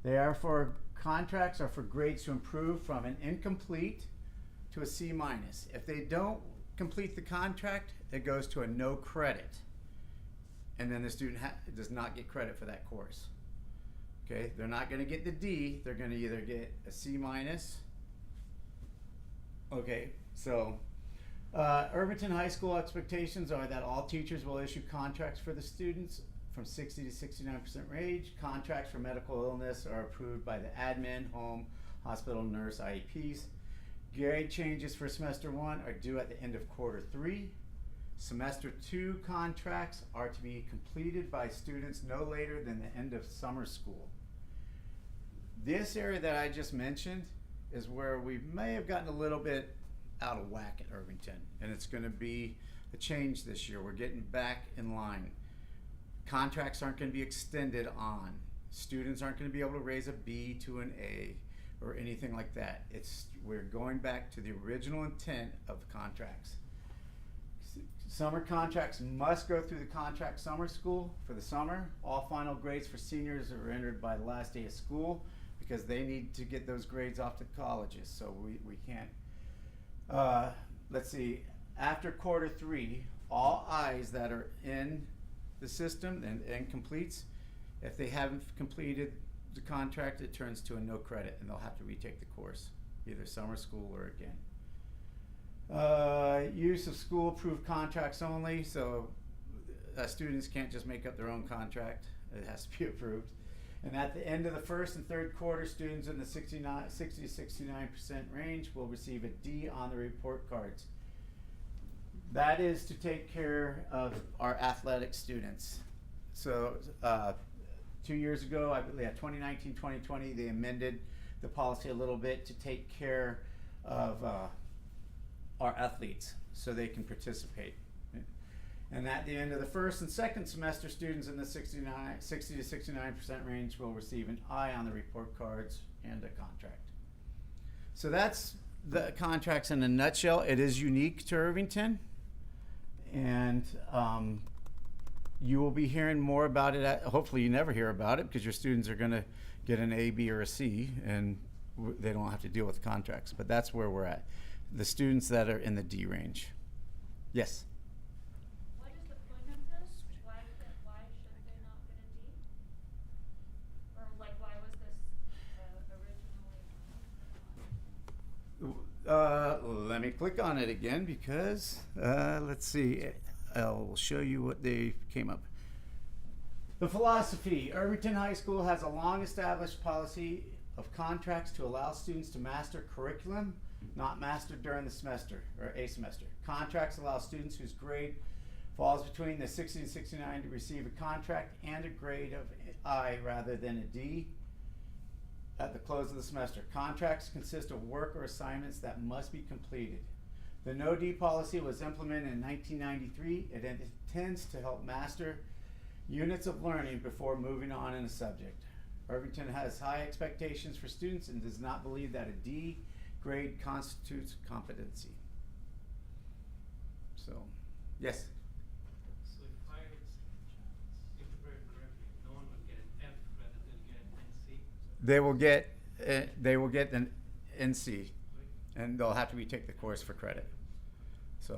They are for contracts are for grades to improve from an incomplete to a C minus. If they don't complete the contract, it goes to a no credit. And then the student does not get credit for that course. Okay, they're not going to get the D. They're going to either get a C minus. Okay, so Irvington High School expectations are that all teachers will issue contracts for the students from 60 to 69% range. Contracts for medical illness are approved by the admin, home, hospital, nurse, IEPs. Grade changes for semester 1 are due at the end of quarter 3. Semester 2 contracts are to be completed by students no later than the end of summer school. This area that I just mentioned is where we may have gotten a little bit out of whack at Irvington, and it's going to be a change this year. We're getting back in line. Contracts aren't going to be extended on. Students aren't going to be able to raise a B to an A or anything like that. We're going back to the original intent of the contracts. Summer contracts must go through the contract summer school for the summer. All final grades for seniors are entered by the last day of school because they need to get those grades off to colleges. So we can't. Let's see. After quarter 3, all I's that are in the system and completes, if they haven't completed the contract, it turns to a no credit, and they'll have to retake the course, either summer school or again. Use of school-approved contracts only, so students can't just make up their own contract. It has to be approved. And at the end of the first and third quarter, students in the 60 to 69% range will receive a D on the report cards. That is to take care of our athletic students. So 2 years ago, I believe, 2019, 2020, they amended the policy a little bit to take care of our athletes so they can participate. And at the end of the first and second semester, students in the 60 to 69% range will receive an I on the report cards and a contract. So that's the contracts in a nutshell. It is unique to Irvington, and you will be hearing more about it. Hopefully you never hear about it because your students are going to get an A, B, or a C, and they don't have to deal with contracts. But that's where we're at. The students that are in the D range. Yes? What is the point of this? Why should they not get a D? Or like, why was this originally? Let me click on it again because, let's see, I'll show you what they came up. The philosophy. Irvington High School has a long-established policy of contracts to allow students to master curriculum, not mastered during the semester or a semester. Contracts allow students whose grade falls between the 60 and 69 to receive a contract and a grade of I rather than a D at the close of the semester. Contracts consist of work or assignments that must be completed. The no D policy was implemented in 1993. It intends to help master units of learning before moving on in a subject. Irvington has high expectations for students and does not believe that a D grade constitutes competency. So, yes? So if I interpret correctly, no one will get an F rather than get an NC? They will get an NC, and they'll have to retake the course for credit. So.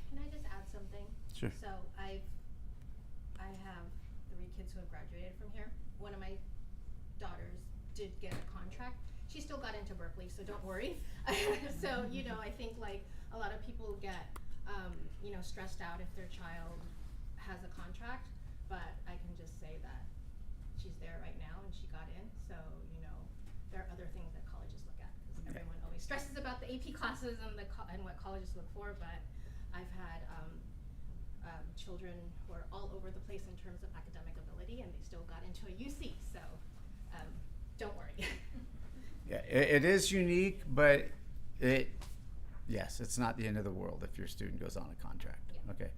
Can I just add something? Sure. So I have 3 kids who have graduated from here. One of my daughters did get a contract. She still got into Berkeley, so don't worry. So, you know, I think like a lot of people get, you know, stressed out if their child has a contract, but I can just say that she's there right now and she got in. So, you know, there are other things that colleges look at because everyone always stresses about the AP classes and and what colleges look for, but I've had children who are all over the place in terms of academic ability and they still got into a UC, so don't worry. Yeah, it is unique, but yes, it's not the end of the world if your student goes on a contract. Yeah. Okay.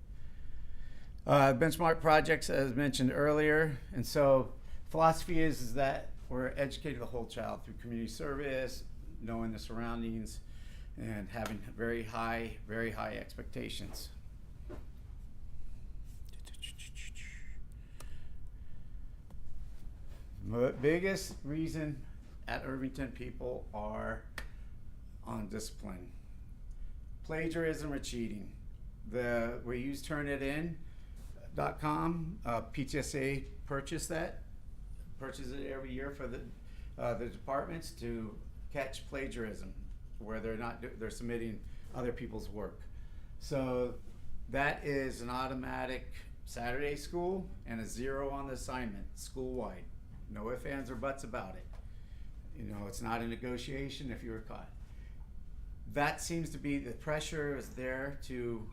Benchmark projects, as mentioned earlier, and so philosophy is that we're educating the whole child through community service, knowing the surroundings, and having very high expectations. Biggest reason at Irvington people are on discipline. Plagiarism or cheating. We use Turnitin.com. PTSA purchases it every year for the departments to catch plagiarism, where they're submitting other people's work. So that is an automatic Saturday school and a 0 on the assignment, school-wide. No ifs, ands, or buts about it. You know, it's not a negotiation if you were caught. That seems to be, the pressure is there to,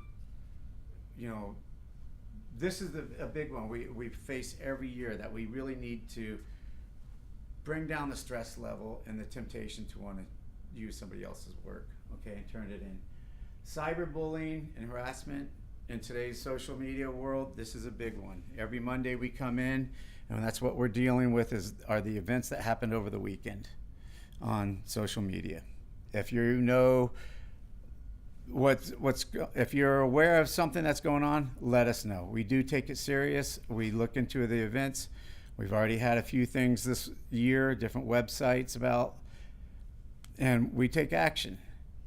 you know, this is a big one we face every year, that we really need to bring down the stress level and the temptation to want to use somebody else's work, okay, and turn it in. Cyberbullying and harassment in today's social media world, this is a big one. Every Monday we come in, and that's what we're dealing with are the events that happened over the weekend on social media. If you know if you're aware of something that's going on, let us know. We do take it serious. We look into the events. We've already had a few things this year, different websites about, and we take action.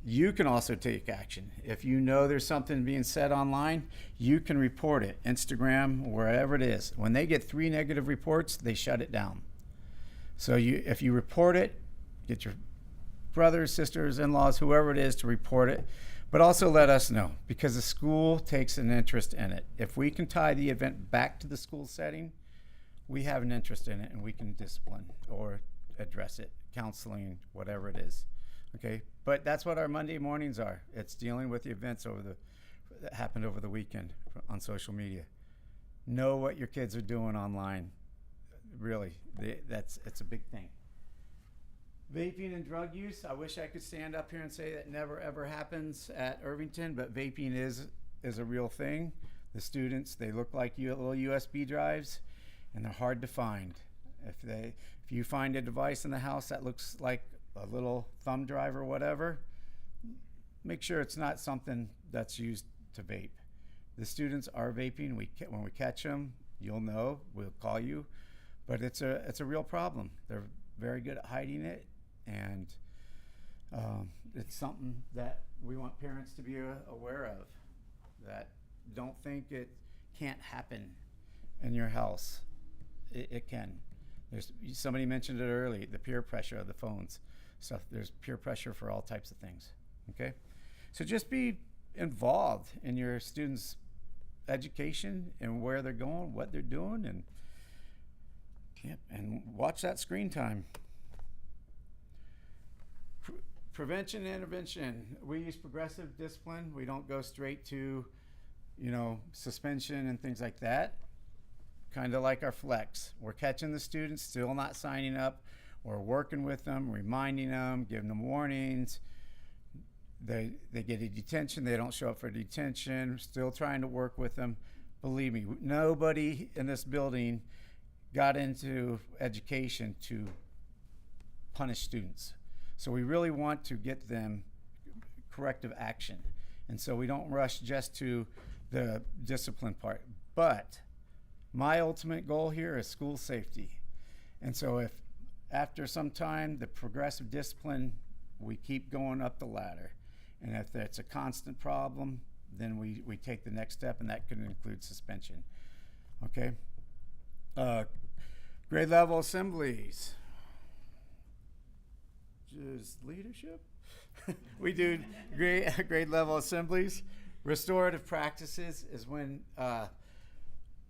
You can also take action. If you know there's something being said online, you can report it, Instagram, wherever it is. When they get 3 negative reports, they shut it down. So if you report it, get your brothers, sisters, in-laws, whoever it is to report it, but also let us know, because the school takes an interest in it. If we can tie the event back to the school setting, we have an interest in it and we can discipline or address it, counseling, whatever it is. Okay, but that's what our Monday mornings are. It's dealing with the events that happened over the weekend on social media. Know what your kids are doing online. Really, it's a big thing. Vaping and drug use. I wish I could stand up here and say that never ever happens at Irvington, but vaping is a real thing. The students, they look like little USB drives, and they're hard to find. If you find a device in the house that looks like a little thumb drive or whatever, make sure it's not something that's used to vape. The students are vaping. When we catch them, you'll know. We'll call you. But it's a real problem. They're very good at hiding it, and it's something that we want parents to be aware of. That don't think it can't happen in your house. It can. Somebody mentioned it early, the peer pressure of the phones. So there's peer pressure for all types of things. Okay, so just be involved in your students' education and where they're going, what they're doing, and watch that screen time. Prevention and intervention. We use progressive discipline. We don't go straight to, suspension and things like that. Kind of like our flex. We're catching the students still not signing up. We're working with them, reminding them, giving them warnings. They get a detention. They don't show up for detention. Still trying to work with them. Believe me, nobody in this building got into education to punish students. So we really want to get them corrective action. And so we don't rush just to the discipline part. But my ultimate goal here is school safety. And so if after some time, the progressive discipline, we keep going up the ladder. And if it's a constant problem, then we take the next step, and that could include suspension. Okay? Grade level assemblies. Just leadership? We do grade level assemblies. Restorative practices is when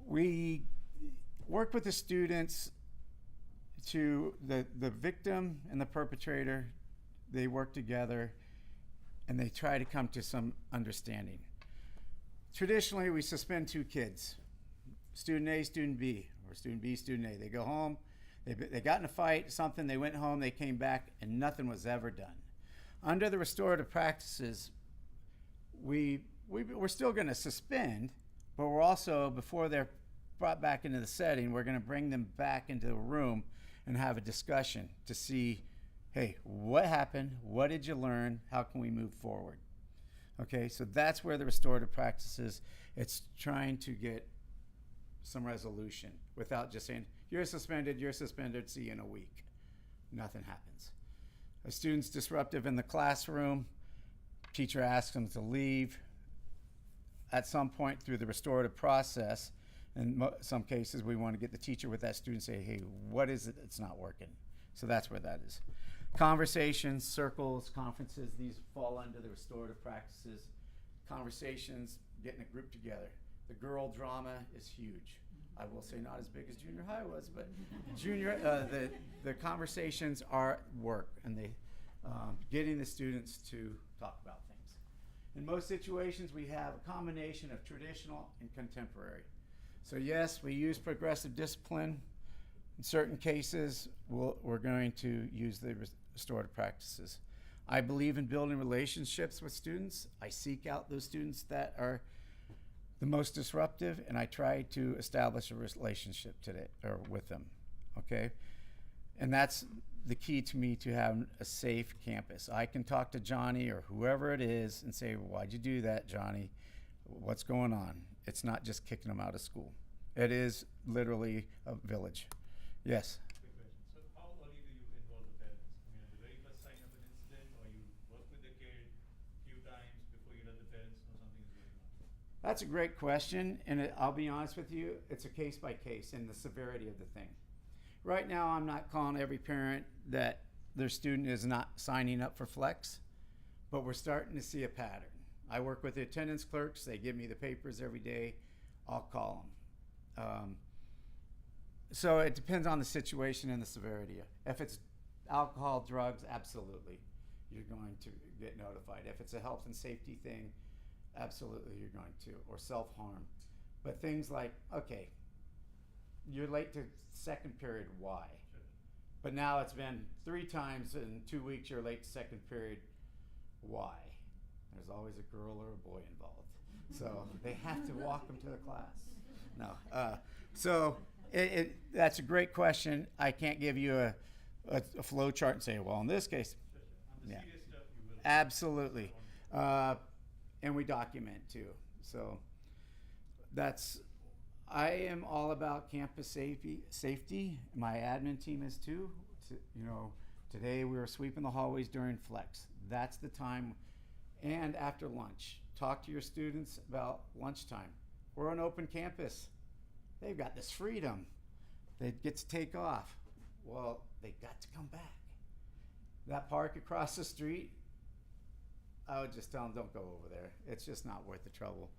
we work with the students to the victim and the perpetrator. They work together and they try to come to some understanding. Traditionally, we suspend two kids, student A, student B, or student B, student A. They go home, they got in a fight, something, they went home, they came back, and nothing was ever done. Under the restorative practices, we're still going to suspend, but we're also, before they're brought back into the setting, we're going to bring them back into the room and have a discussion to see, hey, what happened? What did you learn? How can we move forward? Okay, so that's where the restorative practices, it's trying to get some resolution without just saying, you're suspended, see you in a week. Nothing happens. A student's disruptive in the classroom, teacher asks them to leave. At some point through the restorative process, in some cases we want to get the teacher with that student and say, hey, what is it that's not working? So that's where that is. Conversations, circles, conferences, these fall under the restorative practices. Conversations, getting a group together. The girl drama is huge. I will say not as big as junior high was, but the conversations are work, and they getting the students to talk about things. In most situations, we have a combination of traditional and contemporary. So yes, we use progressive discipline. In certain cases, we're going to use the restorative practices. I believe in building relationships with students. I seek out those students that are the most disruptive, and I try to establish a relationship with them, okay? And that's the key to me to have a safe campus. I can talk to Johnny or whoever it is and say, why'd you do that, Johnny? What's going on? It's not just kicking them out of school. It is literally a village. Yes? Quick question. So how early do you involve the parents? I mean, at the very first sign of an incident, or you work with the kid a few times before you let the parents know something is going on? That's a great question, and I'll be honest with you, it's a case by case in the severity of the thing. Right now, I'm not calling every parent that their student is not signing up for flex, but we're starting to see a pattern. I work with the attendance clerks. They give me the papers every day. I'll call them. So it depends on the situation and the severity. If it's alcohol, drugs, absolutely, you're going to get notified. If it's a health and safety thing, absolutely you're going to, or self-harm. But things like, okay, you're late to second period, why? Sure. But now it's been 3 times in 2 weeks you're late to second period, why? There's always a girl or a boy involved. So they have to walk them to the class. No. So that's a great question. I can't give you a flow chart and say, well, in this case, On the yeah, serious stuff, you will. absolutely. And we document too. So I am all about campus safety. My admin team is too. Today we were sweeping the hallways during flex. That's the time. And after lunch, talk to your students about lunchtime. We're an open campus. They've got this freedom. They get to take off. Well, they got to come back. That park across the street, I would just tell them, don't go over there. It's just not worth the trouble.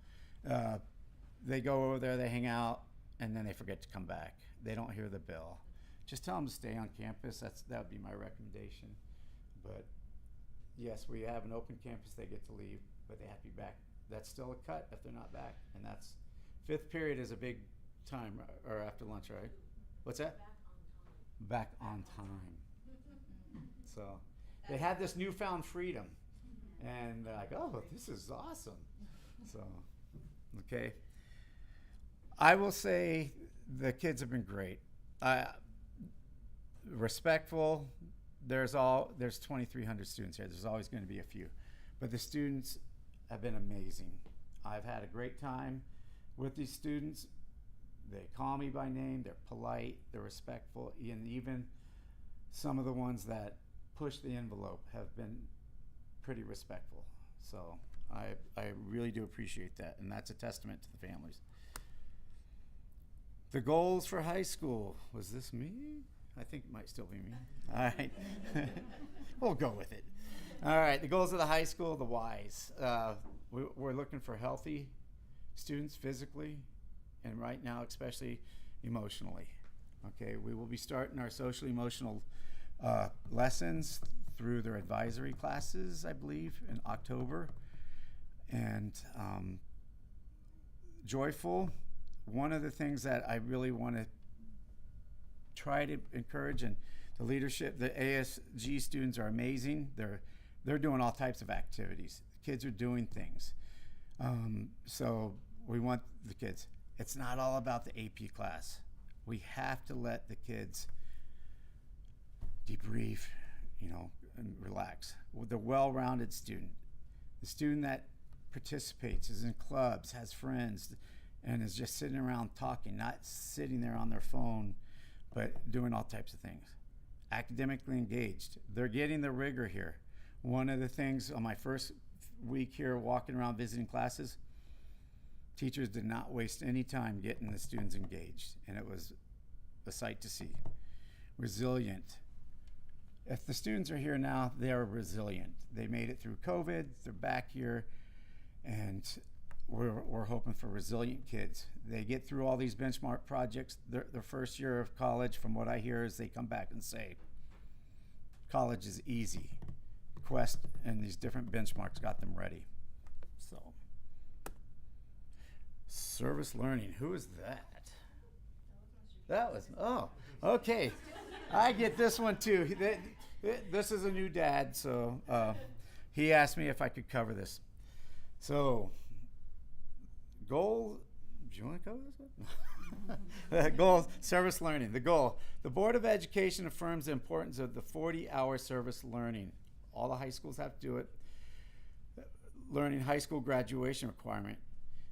They go over there, they hang out, and then they forget to come back. They don't hear the bell. Just tell them to stay on campus. That would be my recommendation. But yes, we have an open campus. They get to leave, but they have to be back. That's still a cut if they're not back. And that's fifth period is a big time, or after lunch, right? What's that? Back on time. So they had this newfound freedom, and they're like, oh, this is awesome. So, okay. I will say the kids have been great. Respectful. There's 2,300 students here. There's always going to be a few, but the students have been amazing. I've had a great time with these students. They call me by name. They're polite. They're respectful, and even some of the ones that push the envelope have been pretty respectful. So I really do appreciate that, and that's a testament to the families. The goals for high school. Was this me? I think it might still be me. All right. We'll go with it. All right. The goals of the high school, the whys. We're looking for healthy students physically, and right now, especially emotionally. Okay. We will be starting our social emotional lessons through their advisory classes, I believe, in October. And joyful. One of the things that I really want to try to encourage, and the leadership, the ASG students are amazing. They're doing all types of activities. The kids are doing things. So we want the kids. It's not all about the AP class. We have to let the kids debrief, and relax. The well-rounded student, the student that participates, is in clubs, has friends, and is just sitting around talking, not sitting there on their phone, but doing all types of things. Academically engaged. They're getting the rigor here. One of the things on my first week here walking around visiting classes, teachers did not waste any time getting the students engaged, and it was a sight to see. Resilient. If the students are here now, they're resilient. They made it through COVID, they're back here, and we're hoping for resilient kids. They get through all these benchmark projects. Their first year of college, from what I hear, is they come back and say, college is easy. Quest and these different benchmarks got them ready. So, service learning, who is that? That was, oh, okay. I get this one too. This is a new dad, so he asked me if I could cover this. So, goal, do you want to cover this one? Goals, service learning. The goal, the Board of Education affirms the importance of the 40-hour service learning. All the high schools have to do it. Learning high school graduation requirement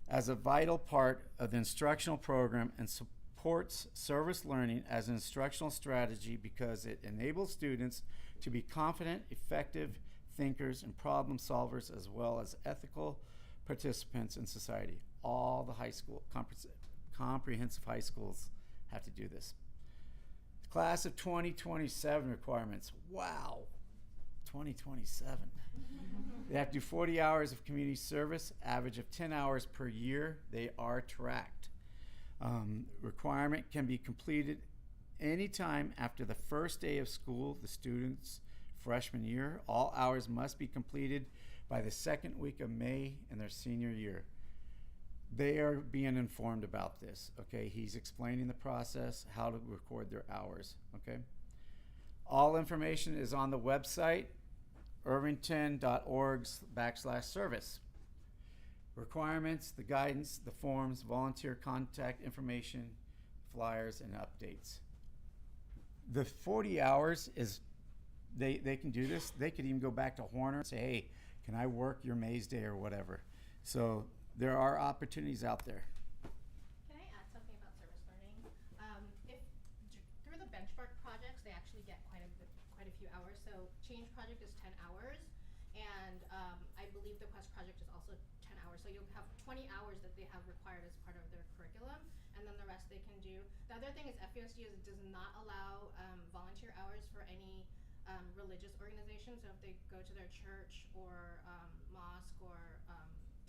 as a vital part of the instructional program, and supports service learning as an instructional strategy because it enables students to be confident, effective thinkers and problem solvers, as well as ethical participants in society. All the high school, comprehensive high schools have to do this. Class of 2027 requirements. Wow, 2027. They have to do 40 hours of community service, average of 10 hours per year. They are tracked. Requirement can be completed anytime after the first day of school, the student's freshman year. All hours must be completed by the second week of May in their senior year. They are being informed about this, okay? He's explaining the process, how to record their hours, okay? All information is on the website, irvington.org/service. Requirements, the guidance, the forms, volunteer contact information, flyers, and updates. The 40 hours is, they can do this. They could even go back to Horner and say, hey, can I work your Maze Day or whatever? So there are opportunities out there. Can I add something about service learning? If through the benchmark projects, they actually get quite a few hours. So change project is 10 hours, and I believe the quest project is also 10 hours. So you'll have 20 hours that they have required as part of their curriculum, and then the rest they can do. The other thing is FUSD does not allow volunteer hours for any religious organization. So if they go to their church or mosque or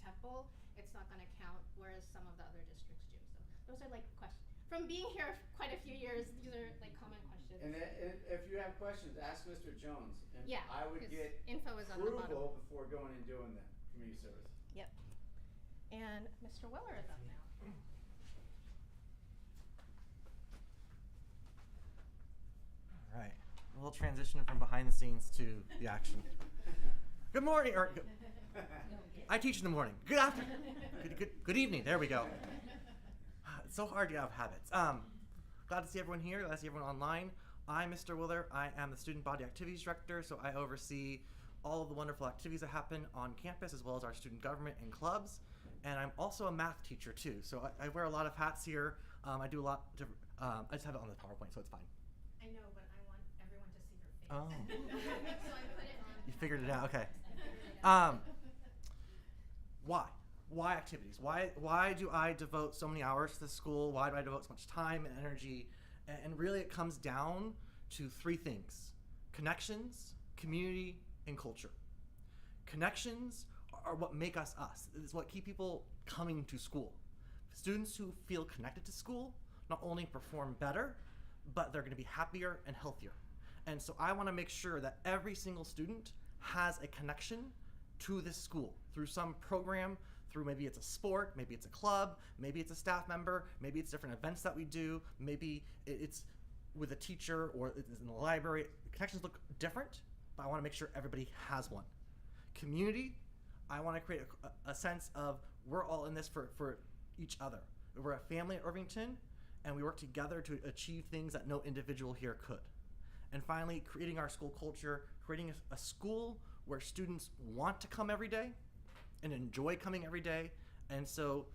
temple, it's not going to count, whereas some of the other districts do. So those are like questions. From being here quite a few years, these are like common questions. And if you have questions, ask Mr. Jones. And Yeah, I would 'cause get info is on the bottom. approval before going and doing the community service. Yep. And Mr. Weller is up now. All right. A little transition from behind the scenes to the action. Good morning, or I teach in the morning. Good afternoon. Good evening. There we go. It's so hard to have habits. Glad to see everyone here. Glad to see everyone online. I'm Mr. Willer. I am the Student Body Activities Director, so I oversee all of the wonderful activities that happen on campus, as well as our student government and clubs. And I'm also a math teacher too, so I wear a lot of hats here. I do a lot. I just have it on the PowerPoint, so it's fine. I know, but I want everyone to see her face. Oh. So I put it on. You figured it out. Okay. Why? Why activities? Why do I devote so many hours to the school? Why do I devote so much time and energy? And really it comes down to three things: connections, community, and culture. Connections are what make us us. It's what keep people coming to school. Students who feel connected to school not only perform better, but they're going to be happier and healthier. And so I want to make sure that every single student has a connection to this school through some program, through maybe it's a sport, maybe it's a club, maybe it's a staff member, maybe it's different events that we do, maybe it's with a teacher or it's in the library. Connections look different, but I want to make sure everybody has one. Community, I want to create a sense of we're all in this for each other. We're a family at Irvington, and we work together to achieve things that no individual here could. And finally, creating our school culture, creating a school where students want to come every day and enjoy coming every day. And so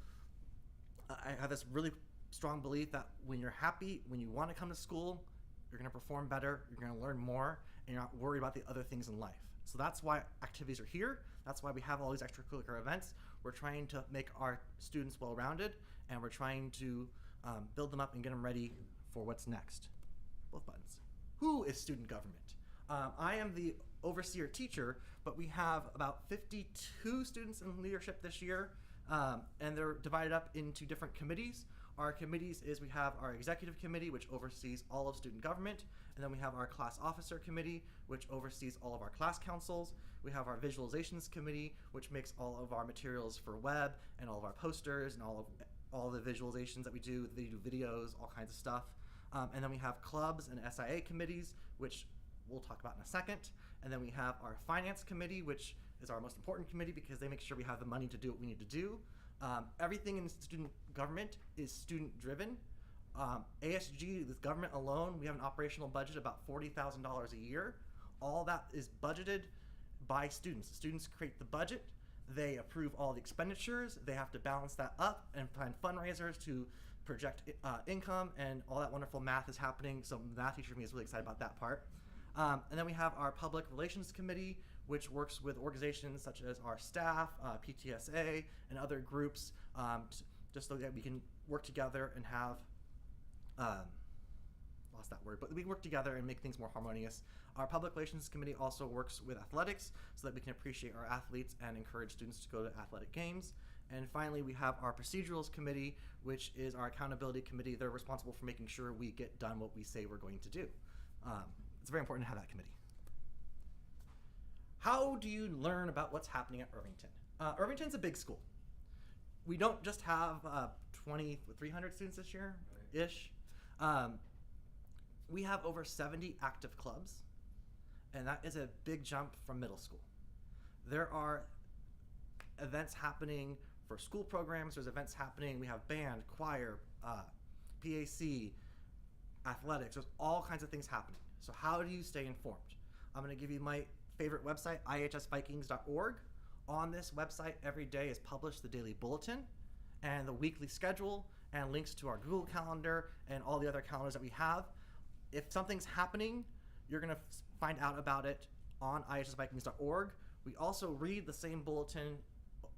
I have this really strong belief that when you're happy, when you want to come to school, you're going to perform better, you're going to learn more, and you're not worried about the other things in life. So that's why activities are here. That's why we have all these extracurricular events. We're trying to make our students well-rounded, and we're trying to build them up and get them ready for what's next. Both buttons. Who is student government? I am the overseer teacher, but we have about 52 students in leadership this year, and they're divided up into different committees. Our committees is we have our executive committee, which oversees all of student government, and then we have our class officer committee, which oversees all of our class councils. We have our visualizations committee, which makes all of our materials for web and all of our posters and all the visualizations that we do. They do videos, all kinds of stuff. And then we have clubs and SIA committees, which we'll talk about in a second. And then we have our finance committee, which is our most important committee because they make sure we have the money to do what we need to do. Everything in student government is student driven. ASG, this government alone, we have an operational budget about $40,000 a year. All that is budgeted by students. The students create the budget. They approve all the expenditures. They have to balance that up and plan fundraisers to project income, and all that wonderful math is happening. So the math teacher for me is really excited about that part. And then we have our public relations committee, which works with organizations such as our staff, PTSA, and other groups, just so that we can work together and have, lost that word, but we can work together and make things more harmonious. Our public relations committee also works with athletics so that we can appreciate our athletes and encourage students to go to athletic games. And finally, we have our procedurals committee, which is our accountability committee. They're responsible for making sure we get done what we say we're going to do. It's very important to have that committee. How do you learn about what's happening at Irvington? Irvington's a big school. We don't just have 300 students this year-ish. We have over 70 active clubs, and that is a big jump from middle school. There are events happening for school programs. There's events happening. We have band, choir, PAC, athletics. There's all kinds of things happening. So how do you stay informed? I'm going to give you my favorite website, ihsvikings.org. On this website every day is published the daily bulletin and the weekly schedule and links to our Google Calendar and all the other calendars that we have. If something's happening, you're going to find out about it on ihsvikings.org. We also read the same bulletin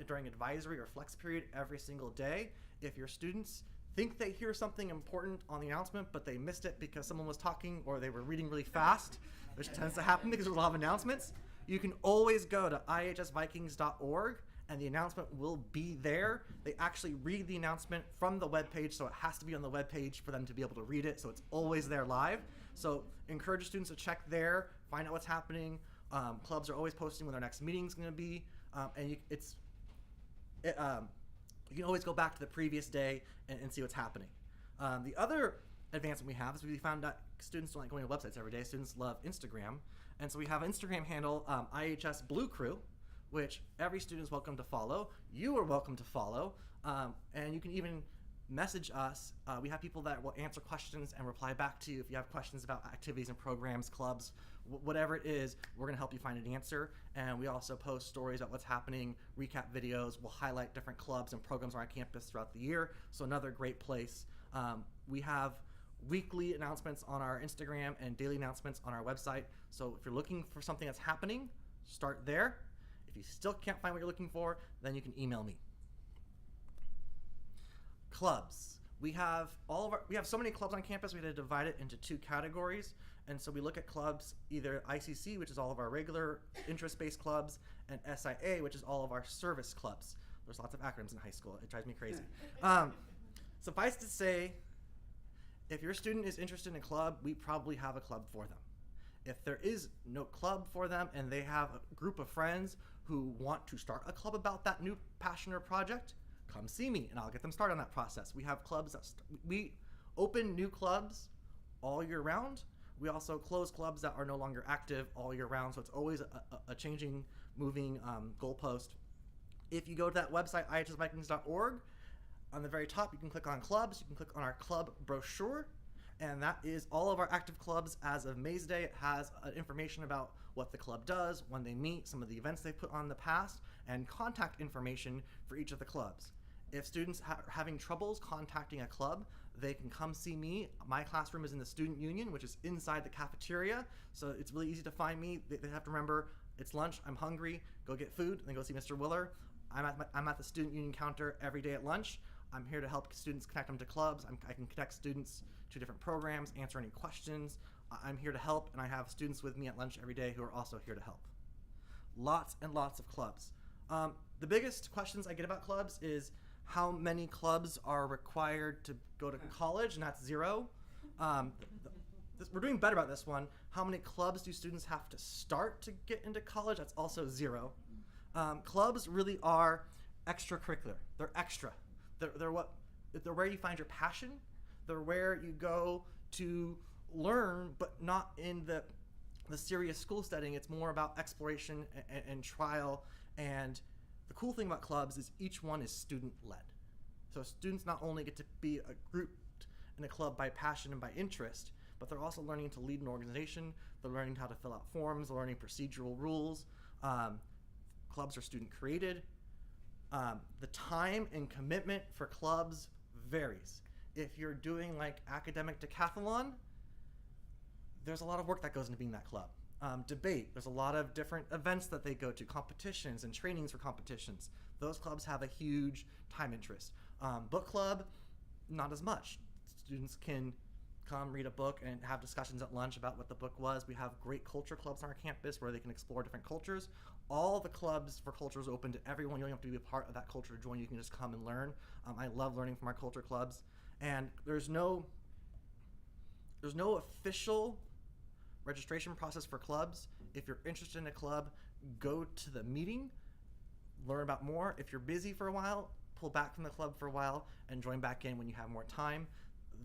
during advisory or flex period every single day. If your students think they hear something important on the announcement, but they missed it because someone was talking or they were reading really fast, which tends to happen because there's a lot of announcements, you can always go to ihsvikings.org and the announcement will be there. They actually read the announcement from the webpage, so it has to be on the webpage for them to be able to read it, so it's always there live. So encourage students to check there, find out what's happening. Clubs are always posting when their next meeting is going to be, and you can always go back to the previous day and see what's happening. The other advancement we have is we found out students don't like going to websites every day. Students love Instagram. And so we have an Instagram handle, IHS Blue Crew, which every student is welcome to follow. You are welcome to follow. And you can even message us. We have people that will answer questions and reply back to you if you have questions about activities and programs, clubs, whatever it is. We're going to help you find an answer. And we also post stories about what's happening, recap videos. We'll highlight different clubs and programs on our campus throughout the year. So another great place. We have weekly announcements on our Instagram and daily announcements on our website. So if you're looking for something that's happening, start there. If you still can't find what you're looking for, then you can email me. Clubs. We have so many clubs on campus, we had to divide it into two categories. And so we look at clubs, either ICC, which is all of our regular interest-based clubs, and SIA, which is all of our service clubs. There's lots of acronyms in high school. It drives me crazy. Suffice to say, if your student is interested in a club, we probably have a club for them. If there is no club for them and they have a group of friends who want to start a club about that new passion or project, come see me and I'll get them started on that process. We have clubs we open new clubs all year round. We also close clubs that are no longer active all year round, so it's always a changing, moving goalpost. If you go to that website, ihsvikings.org, on the very top you can click on clubs, you can click on our club brochure, and that is all of our active clubs as of May's Day. It has information about what the club does, when they meet, some of the events they've put on in the past, and contact information for each of the clubs. If students are having troubles contacting a club, they can come see me. My classroom is in the student union, which is inside the cafeteria, so it's really easy to find me. They have to remember, it's lunch, I'm hungry, go get food, and then go see Mr. Willer. I'm at the student union counter every day at lunch. I'm here to help students connect them to clubs. I can connect students to different programs, answer any questions. I'm here to help, and I have students with me at lunch every day who are also here to help. Lots and lots of clubs. The biggest questions I get about clubs is how many clubs are required to go to college, and that's 0. We're doing better about this one. How many clubs do students have to start to get into college? That's also 0. Clubs really are extracurricular. They're extra. They're where you find your passion. They're where you go to learn, but not in the serious school setting. It's more about exploration and trial. And the cool thing about clubs is each one is student-led. So students not only get to be grouped in a club by passion and by interest, but they're also learning to lead an organization. They're learning how to fill out forms, they're learning procedural rules. Clubs are student-created. The time and commitment for clubs varies. If you're doing like academic decathlon, there's a lot of work that goes into being that club. Debate, there's a lot of different events that they go to, competitions and trainings for competitions. Those clubs have a huge time interest. Book club, not as much. Students can come read a book and have discussions at lunch about what the book was. We have great culture clubs on our campus where they can explore different cultures. All the clubs for culture is open to everyone. You don't have to be a part of that culture to join. You can just come and learn. I love learning from our culture clubs. And there's no official registration process for clubs. If you're interested in a club, go to the meeting, learn about more. If you're busy for a while, pull back from the club for a while and join back in when you have more time.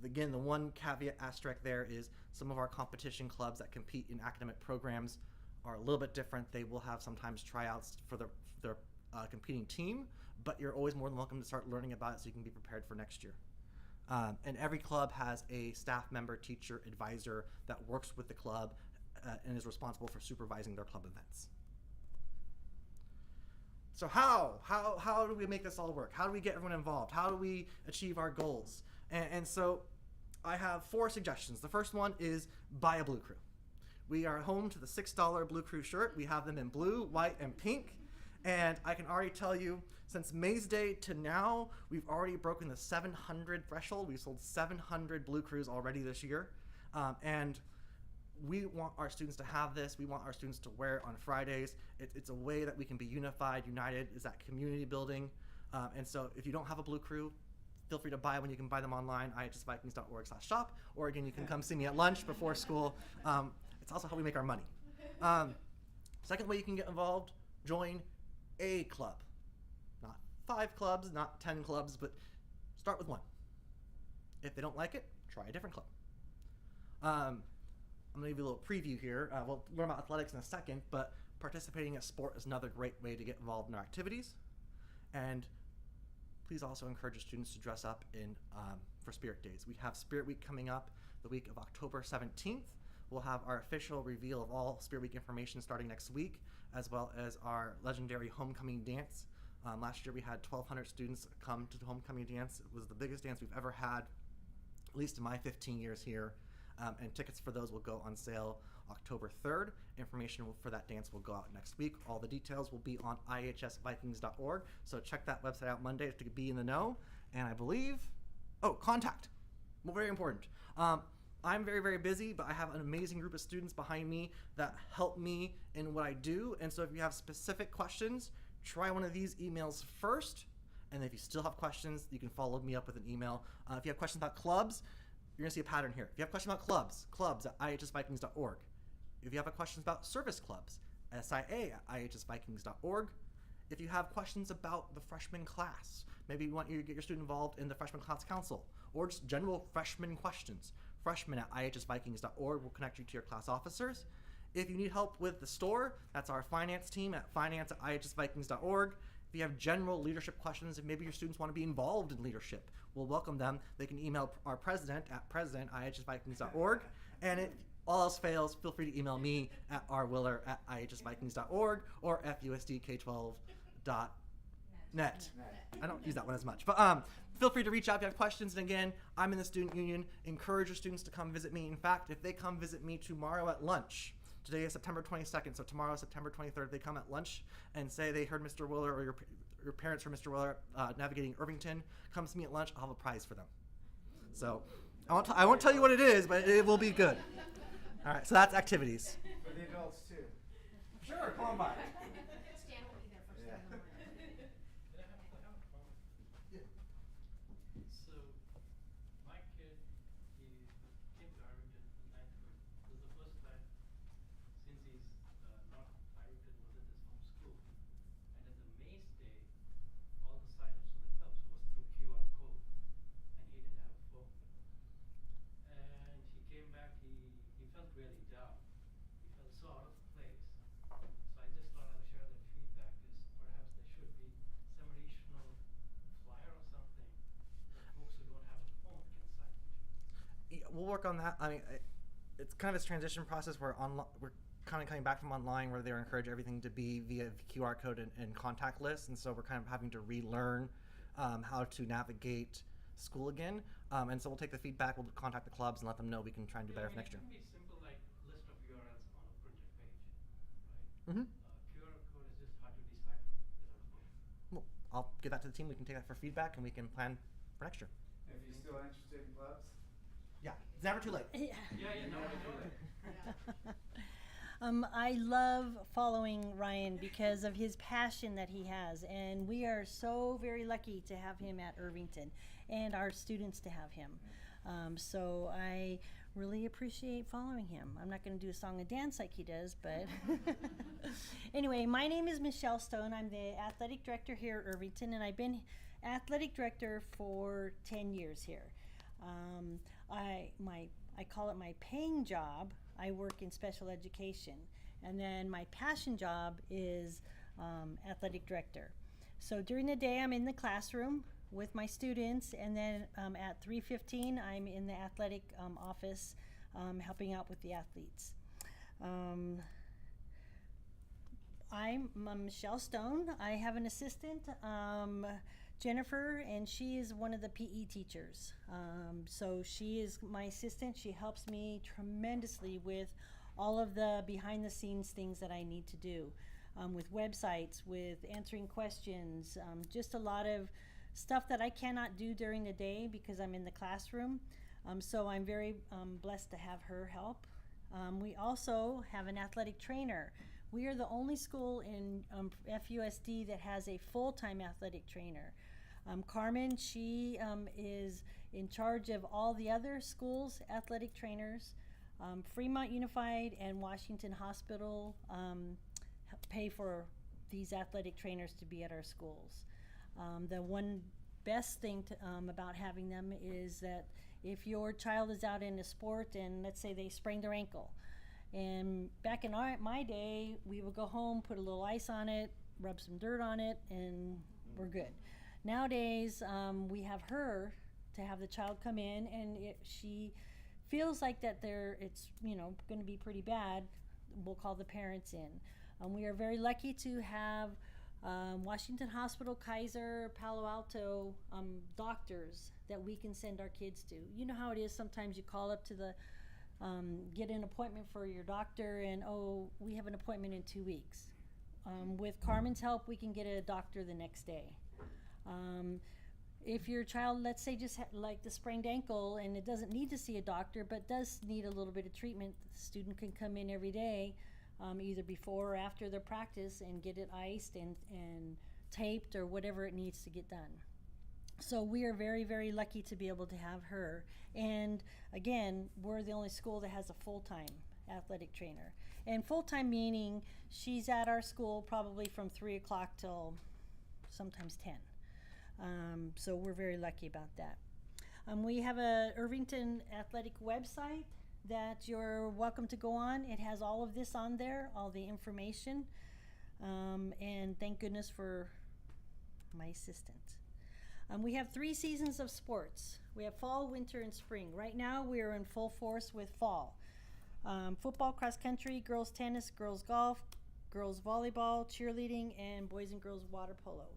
Again, the one caveat asterisk there is some of our competition clubs that compete in academic programs are a little bit different. They will have sometimes tryouts for their competing team, but you're always more than welcome to start learning about it so you can be prepared for next year. And every club has a staff member, teacher, advisor that works with the club and is responsible for supervising their club events. So how do we make this all work? How do we get everyone involved? How do we achieve our goals? And so I have 4 suggestions. The first one is buy a Blue Crew. We are home to the $6 Blue Crew shirt. We have them in blue, white, and pink. And I can already tell you, since May's Day to now, we've already broken the 700 threshold. We've sold 700 Blue Crews already this year. And we want our students to have this. We want our students to wear it on Fridays. It's a way that we can be unified, united. Is that community building. And so if you don't have a Blue Crew, feel free to buy one. You can buy them online, ihsvikings.org/shop, or again, you can come see me at lunch before school. It's also how we make our money. Second way you can get involved, join a club. Not 5 clubs, not 10 clubs, but start with one. If they don't like it, try a different club. I'm going to give you a little preview here. We'll learn about athletics in a second, but participating in sport is another great way to get involved in our activities. And please also encourage your students to dress up for Spirit Days. We have Spirit Week coming up the week of October 17th. We'll have our official reveal of all Spirit Week information starting next week, as well as our legendary homecoming dance. Last year we had 1,200 students come to the homecoming dance. It was the biggest dance we've ever had, at least in my 15 years here. And tickets for those will go on sale October 3rd. Information for that dance will go out next week. All the details will be on ihsvikings.org. So check that website out Monday to be in the know. And I believe, contact. Well, very important. I'm very, very busy, but I have an amazing group of students behind me that help me in what I do. And so if you have specific questions, try one of these emails first. And if you still have questions, you can follow me up with an email. If you have questions about clubs, you're going to see a pattern here. If you have questions about clubs at ihsvikings.org. If you have questions about service clubs, SIA at ihsvikings.org. If you have questions about the freshman class, maybe you want to get your student involved in the freshman class council, or just general freshman questions, freshmen at ihsvikings.org will connect you to your class officers. If you need help with the store, that's our finance team at finance@ihsvikings.org. If you have general leadership questions, if maybe your students want to be involved in leadership, we'll welcome them. They can email our president at president@ihsvikings.org. And if all else fails, feel free to email me at rwiller@ihsvikings.org or fusdk12.net. I don't use that one as much. But feel free to reach out if you have questions. And again, I'm in the student union. Encourage your students to come visit me. In fact, if they come visit me tomorrow at lunch, today is September 22nd, so tomorrow is September 23rd, they come at lunch and say they heard Mr. Willer or your parents heard Mr. Willer navigating Irvington, come see me at lunch, I'll have a prize for them. So I won't tell you what it is, but it will be good. All right, so that's activities. For the adults too. Sure, come on by. Stan will be there first thing in the morning. I have a comment. So, my kid, he came to Irvington in 9th grade. This is the first time since he's not Irvington was at his home school. And at the Mays Day, all the sign-ups for the clubs was through QR code. And he didn't have a phone. And he came back, he felt really down. He felt so out of place. So I just thought I'll share that feedback is perhaps there should be some additional flyer or something that folks who don't have a phone can sign up. Yeah, we'll work on that. I mean, it's kind of this transition process where we're kind of coming back from online where they're encouraging everything to be via QR code and contact lists. And so we're kind of having to relearn how to navigate school again. And so we'll take the feedback, we'll contact the clubs and let them know we can try and do better for next year. It can be simple like list of URLs on a printed page, right? Mm-hmm. QR code is just hard to decipher without a phone. Well, I'll give that to the team. We can take that for feedback and we can plan for next year. If you're still interested in clubs, Yeah, it's never too late. Yeah, no, I know that. I love following Ryan because of his passion that he has, and we are so very lucky to have him at Irvington and our students to have him. So I really appreciate following him. I'm not going to do a song and dance like he does, but anyway, my name is Michelle Stone. I'm the athletic director here at Irvington, and I've been athletic director for 10 years here. I call it my paying job. I work in special education, and then my passion job is athletic director. So during the day, I'm in the classroom with my students, and then at 3:15 I'm in the athletic office helping out with the athletes. I'm Michelle Stone. I have an assistant, Jennifer, and she is one of the PE teachers. So she is my assistant. She helps me tremendously with all of the behind the scenes things that I need to do, with websites, with answering questions, just a lot of stuff that I cannot do during the day because I'm in the classroom. So I'm very blessed to have her help. We also have an athletic trainer. We are the only school in FUSD that has a full-time athletic trainer. Carmen, she is in charge of all the other schools' athletic trainers. Fremont Unified and Washington Hospital pay for these athletic trainers to be at our schools. The one best thing about having them is that if your child is out in a sport and let's say they sprained their ankle, and back in my day, we would go home, put a little ice on it, rub some dirt on it, and we're good. Nowadays, we have her to have the child come in, and if she feels like that it's going to be pretty bad, we'll call the parents in. We are very lucky to have Washington Hospital, Kaiser, Palo Alto doctors that we can send our kids to. You know how it is, sometimes you call up to the get an appointment for your doctor and, oh, we have an appointment in 2 weeks. With Carmen's help, we can get a doctor the next day. If your child, let's say, just like the sprained ankle and it doesn't need to see a doctor but does need a little bit of treatment, the student can come in every day, either before or after their practice, and get it iced and taped or whatever it needs to get done. So we are very, very lucky to be able to have her. And again, we're the only school that has a full-time athletic trainer. And full-time meaning she's at our school probably from 3 o'clock till sometimes 10. So we're very lucky about that. We have a Irvington athletic website that you're welcome to go on. It has all of this on there, all the information. And thank goodness for my assistant. We have 3 seasons of sports. We have fall, winter, and spring. Right now we are in full force with fall. Football, cross country, girls tennis, girls golf, girls volleyball, cheerleading, and boys and girls water polo.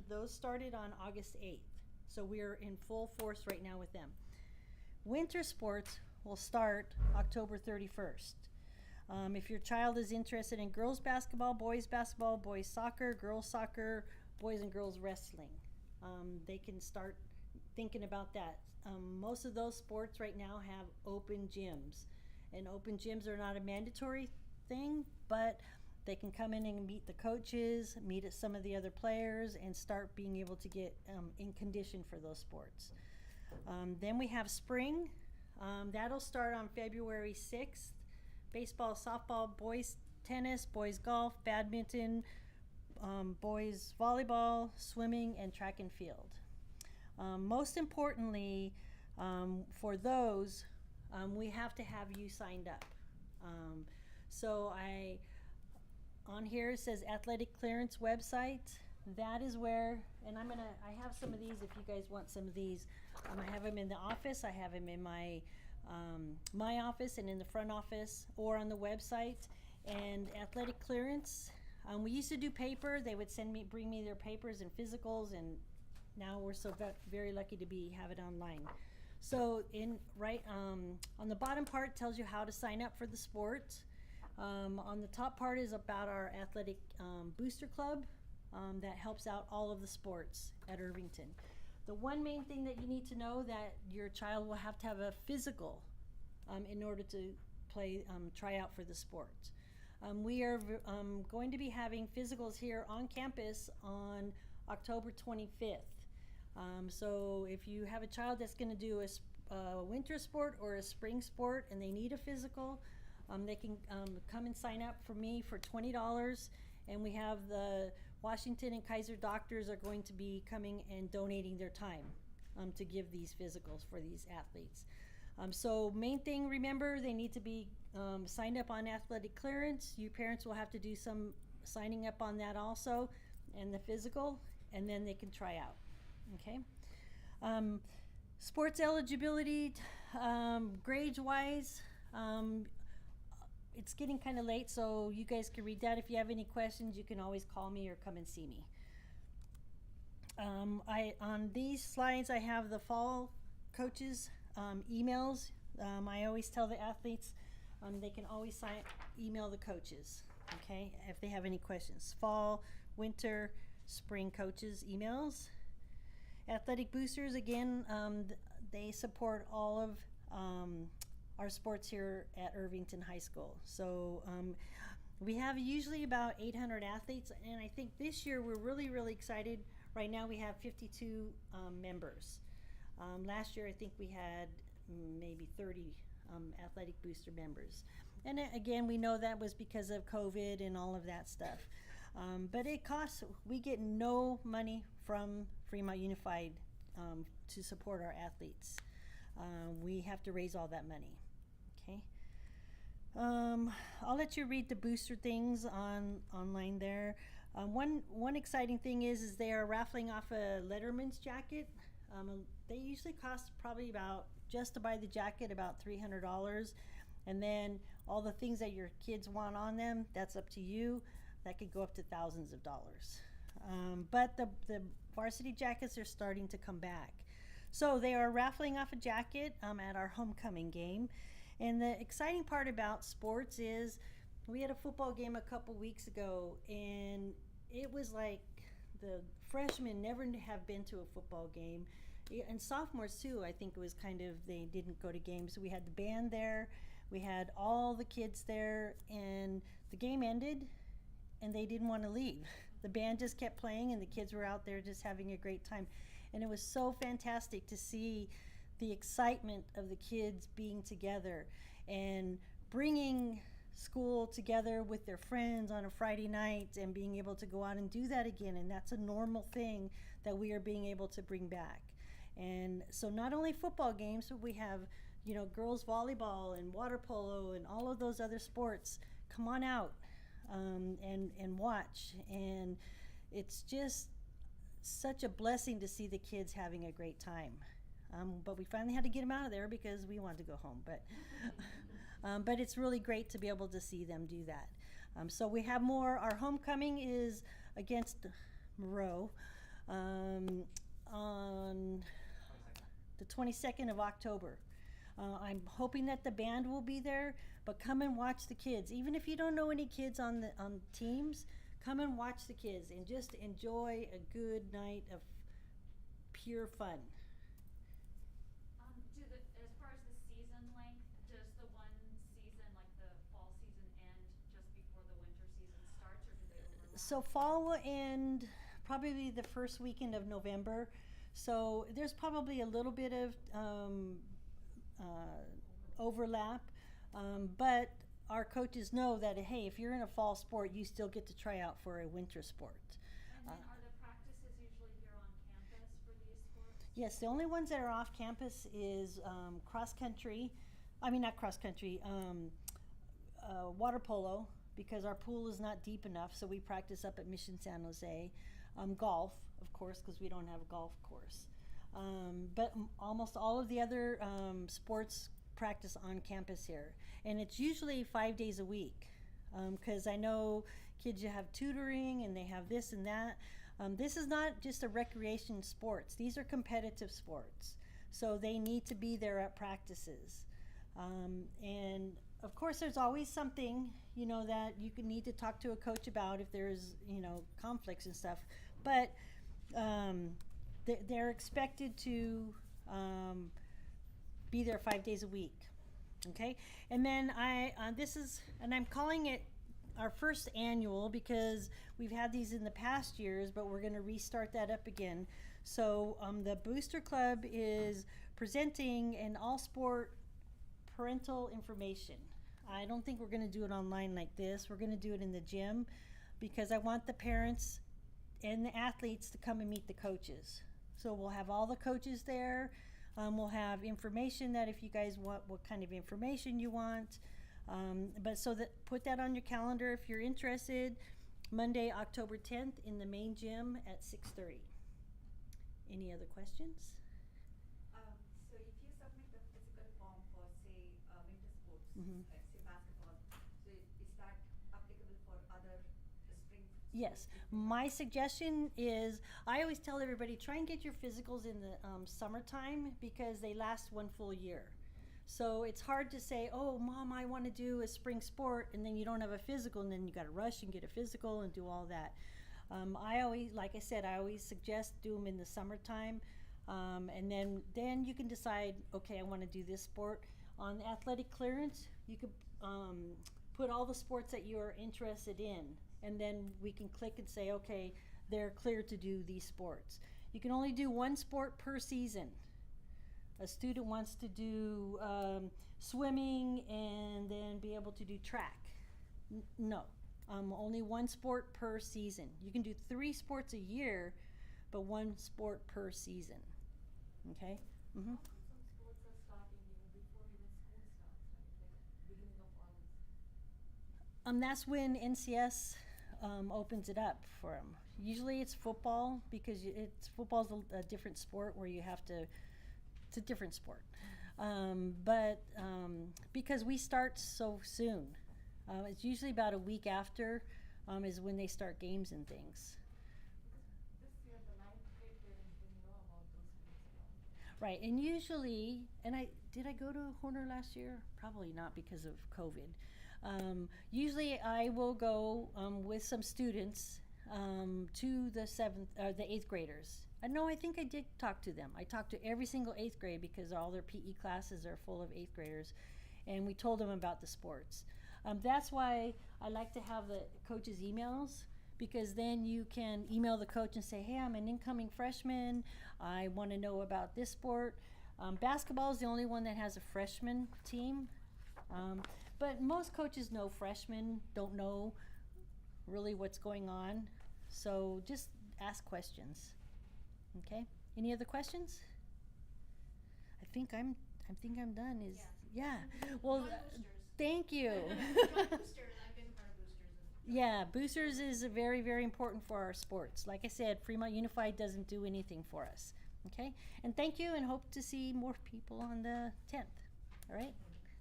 Those started on August 8th. So we are in full force right now with them. Winter sports will start October 31st. If your child is interested in girls basketball, boys soccer, girls soccer, boys and girls wrestling, they can start thinking about that. Most of those sports right now have open gyms, and open gyms are not a mandatory thing, but they can come in and meet the coaches, meet some of the other players, and start being able to get in condition for those sports. Then we have spring. That'll start on February 6th. Baseball, softball, boys tennis, boys golf, badminton, boys volleyball, swimming, and track and field. Most importantly, for those, we have to have you signed up. So on here it says athletic clearance website. That is where, and I have some of these if you guys want some of these. I have them in the office, I have them in my office and in the front office, or on the website. And athletic clearance, we used to do paper. They would bring me their papers and physicals, and now we're so very lucky to have it online. So on the bottom part tells you how to sign up for the sport. On the top part is about our athletic booster club that helps out all of the sports at Irvington. The one main thing that you need to know that your child will have to have a physical in order to try out for the sport. We are going to be having physicals here on campus on October 25th. So if you have a child that's going to do a winter sport or a spring sport and they need a physical, they can come and sign up for me for $20. And we have the Washington and Kaiser doctors are going to be coming and donating their time to give these physicals for these athletes. So main thing, remember, they need to be signed up on athletic clearance. You parents will have to do some signing up on that also, and the physical, and then they can try out. Okay. Sports eligibility, grades wise, it's getting kind of late, so you guys can read that. If you have any questions, you can always call me or come and see me. On these slides, I have the fall coaches' emails. I always tell the athletes they can always email the coaches, okay, if they have any questions. Fall, winter, spring coaches' emails. Athletic boosters, again, they support all of our sports here at Irvington High School. So we have usually about 800 athletes, and I think this year we're really, really excited. Right now we have 52 members. Last year I think we had maybe 30 athletic booster members. And again, we know that was because of COVID and all of that stuff. But it costs, we get no money from Fremont Unified to support our athletes. We have to raise all that money, okay? I'll let you read the booster things online there. One exciting thing is they are raffling off a Letterman's jacket. They usually cost probably about, just to buy the jacket, about $300. And then all the things that your kids want on them, that's up to you. That could go up to thousands of dollars. But the varsity jackets are starting to come back. So they are raffling off a jacket at our homecoming game. And the exciting part about sports is we had a football game a couple weeks ago, and it was like the freshmen never have been to a football game. And sophomores too, I think it was kind of, they didn't go to games. So we had the band there, we had all the kids there, and the game ended and they didn't want to leave. The band just kept playing and the kids were out there just having a great time. And it was so fantastic to see the excitement of the kids being together and bringing school together with their friends on a Friday night and being able to go out and do that again. And that's a normal thing that we are being able to bring back. And so not only football games, but we have, you know, girls volleyball and water polo and all of those other sports. Come on out and watch. And it's just such a blessing to see the kids having a great time. But we finally had to get them out of there because we wanted to go home. But it's really great to be able to see them do that. So we have more. Our homecoming is against Moreau on the 22nd of October. I'm hoping that the band will be there, but come and watch the kids. Even if you don't know any kids on teams, come and watch the kids and just enjoy a good night of pure fun. As far as the season length, does the one season, like the fall season, end just before the winter season starts, or do they overlap? So fall will end probably the first weekend of November. So there's probably a little bit of overlap, but our coaches know that, hey, if you're in a fall sport, you still get to try out for a winter sport. And then are the practices usually here on campus for these sports? Yes, the only ones that are off campus is cross country. Not cross country, water polo, because our pool is not deep enough, so we practice up at Mission San Jose. Golf, of course, because we don't have a golf course. But almost all of the other sports practice on campus here. And it's usually 5 days a week, because I know kids have tutoring and they have this and that. This is not just a recreation sports. These are competitive sports. So they need to be there at practices. And of course there's always something, that you could need to talk to a coach about if there's, conflicts and stuff. But they're expected to be there 5 days a week. Okay, and then I'm calling it our first annual because we've had these in the past years, but we're going to restart that up again. So the Booster Club is presenting an all-sport parental information. I don't think we're going to do it online like this. We're going to do it in the gym because I want the parents and the athletes to come and meet the coaches. So we'll have all the coaches there. We'll have information that if you guys want, what kind of information you want. But so that put that on your calendar if you're interested. Monday, October 10th in the main gym at 6:30. Any other questions? So if you submit the physical form for, say, winter sports, Mhm. say basketball, so is that applicable for other spring sports? Yes. My suggestion is, I always tell everybody, try and get your physicals in the summertime because they last one full year. So it's hard to say, oh, Mom, I want to do a spring sport, and then you don't have a physical, and then you got to rush and get a physical and do all that. I always, like I said, I always suggest do them in the summertime, and then you can decide, okay, I want to do this sport. On athletic clearance, you could put all the sports that you're interested in, and then we can click and say, okay, they're clear to do these sports. You can only do one sport per season. A student wants to do swimming and then be able to do track. No, only one sport per season. You can do 3 sports a year, but 1 sport per season. Okay? Mm-hmm. Some sports are starting before even school starts, right? Like beginning of August. That's when NCS opens it up for them. Usually it's football because football's a different sport where you have to. It's a different sport, but because we start so soon, it's usually about a week after is when they start games and things. This year, the 9th grade parents didn't know about those sports at all. Right, and usually, did I go to Horner last year? Probably not because of COVID. Usually, I will go with some students to the 8th graders. I think I did talk to them. I talked to every single 8th grade because all their PE classes are full of 8th graders, and we told them about the sports. That's why I like to have the coaches' emails, because then you can email the coach and say, hey, I'm an incoming freshman. I want to know about this sport. Basketball is the only one that has a freshman team, but most coaches know freshmen don't know really what's going on, so just ask questions. Okay. Any other questions? I think I'm done. Yeah. Well, thank you. Boosters, I've been part of boosters. Yeah, boosters is very, very important for our sports. Like I said, Fremont Unified doesn't do anything for us. Okay. And thank you, and hope to see more people on the 10th. All right.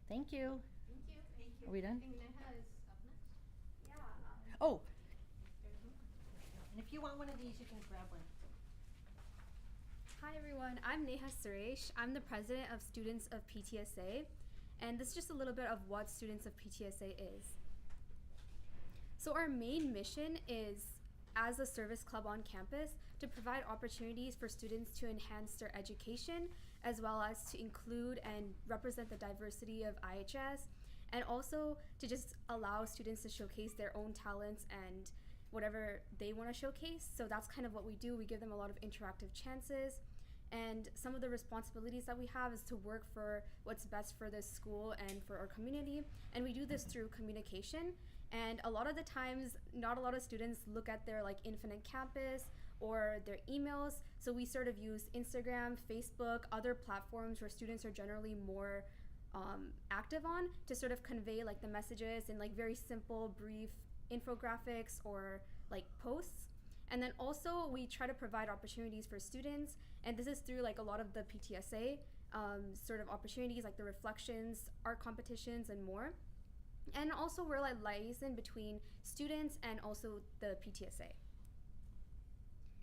Thank you. Thank you. Thank you. Are we done? I think Neha is up next. Yeah. Oh. And if you want one of these, you can grab one. Hi everyone, I'm Neha Suresh. I'm the president of Students of PTSA, and this is just a little bit of what Students of PTSA is. So our main mission is, as a service club on campus, to provide opportunities for students to enhance their education, as well as to include and represent the diversity of IHS, and also to just allow students to showcase their own talents and whatever they want to showcase. So that's kind of what we do. We give them a lot of interactive chances, and some of the responsibilities that we have is to work for what's best for this school and for our community, and we do this through communication. And a lot of the times, not a lot of students look at their Infinite Campus or their emails, so we sort of use Instagram, Facebook, other platforms where students are generally more active on, to sort of convey the messages in very simple, brief infographics or posts. And then also we try to provide opportunities for students, and this is through a lot of the PTSA sort of opportunities, like the reflections, art competitions, and more. And also we're liaison between students and also the PTSA.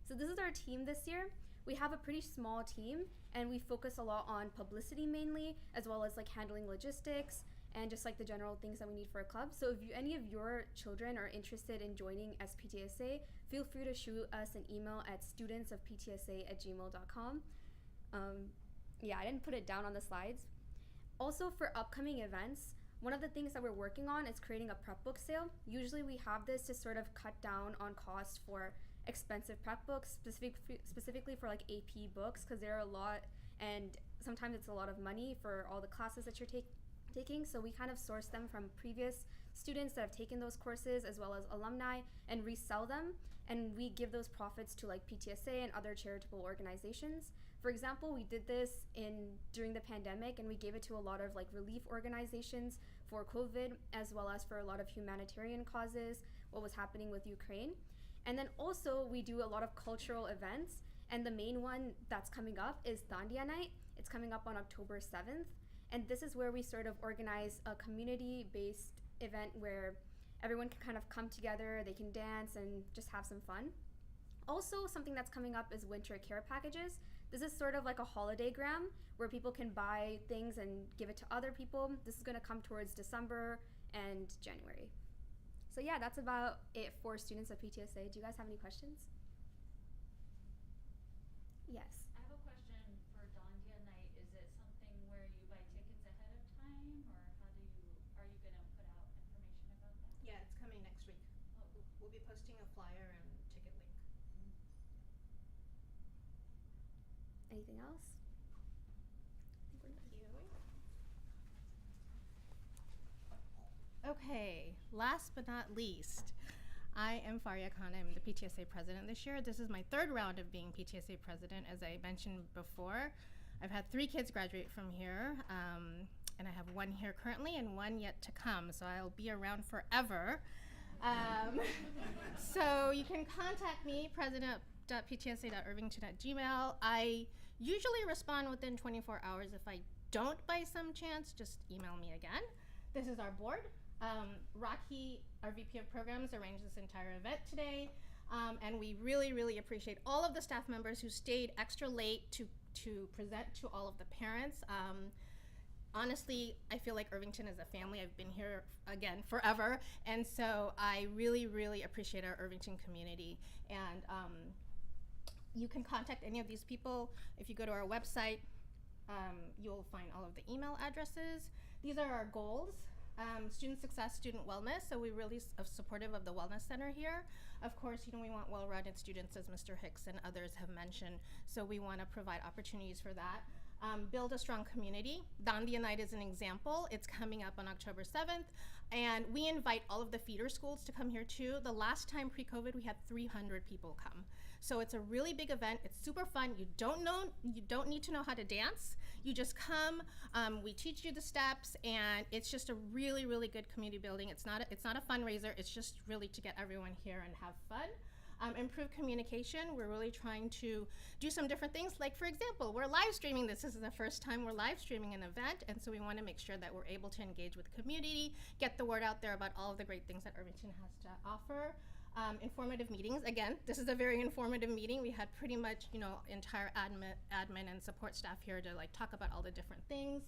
So this is our team this year. We have a pretty small team, and we focus a lot on publicity mainly, as well as handling logistics and just the general things that we need for a club. So if any of your children are interested in joining SPTSA, feel free to shoot us an email at studentsofptsa@gmail.com. Yeah, I didn't put it down on the slides. Also, for upcoming events, one of the things that we're working on is creating a prep book sale. Usually we have this to sort of cut down on costs for expensive prep books, specifically for AP books, because there are a lot, and sometimes it's a lot of money for all the classes that you're taking. So we kind of source them from previous students that have taken those courses, as well as alumni, and resell them, and we give those profits to PTSA and other charitable organizations. For example, we did this during the pandemic, and we gave it to a lot of relief organizations for COVID, as well as for a lot of humanitarian causes, what was happening with Ukraine. And then also we do a lot of cultural events, And the main one that's coming up is Dandia Night. It's coming up on October 7th. And this is where we sort of organize a community-based event where everyone can kind of come together, they can dance and just have some fun. Also, something that's coming up is winter care packages. This is sort of like a holiday gram where people can buy things and give it to other people. This is going to come towards December and January. So yeah, that's about it for students of PTSA. Do you guys have any questions? Yes. I have a question for Dandia Night. Is it something where you buy tickets ahead of time, or are you gonna put out information about that? Yeah, it's coming next week. We'll be posting a flyer and ticket link. Anything else? I think we're good. Okay, last but not least, I am Faria Khan. I'm the PTSA president this year. This is my third round of being PTSA president. As I mentioned before, I've had 3 kids graduate from here, and I have 1 here currently and 1 yet to come, so I'll be around forever. So you can contact me, president.ptsa.irvington@gmail. I usually respond within 24 hours. If I don't by some chance, just email me again. This is our board. Rocky, our VP of Programs, arranged this entire event today, and we really, really appreciate all of the staff members who stayed extra late to present to all of the parents. Honestly, I feel like Irvington is a family. I've been here, again, forever, and so I really, really appreciate our Irvington community. And you can contact any of these people. If you go to our website, you'll find all of the email addresses. These are our goals. Student success, student wellness, so we're really supportive of the Wellness Center here. Of course, we want well-rounded students, as Mr. Hicks and others have mentioned, so we want to provide opportunities for that. Build a strong community. Dandia Night is an example. It's coming up on October 7th, and we invite all of the feeder schools to come here too. The last time pre-COVID, we had 300 people come. So it's a really big event. It's super fun. You don't need to know how to dance. You just come, we teach you the steps, and it's just a really, really good community building. It's not a fundraiser. It's just really to get everyone here and have fun. Improve communication. We're really trying to do some different things. Like, for example, we're live streaming this. This is the first time we're live streaming an event, and so we want to make sure that we're able to engage with the community, get the word out there about all of the great things that Irvington has to offer. Informative meetings. Again, this is a very informative meeting. We had pretty much, entire admin and support staff here to talk about all the different things.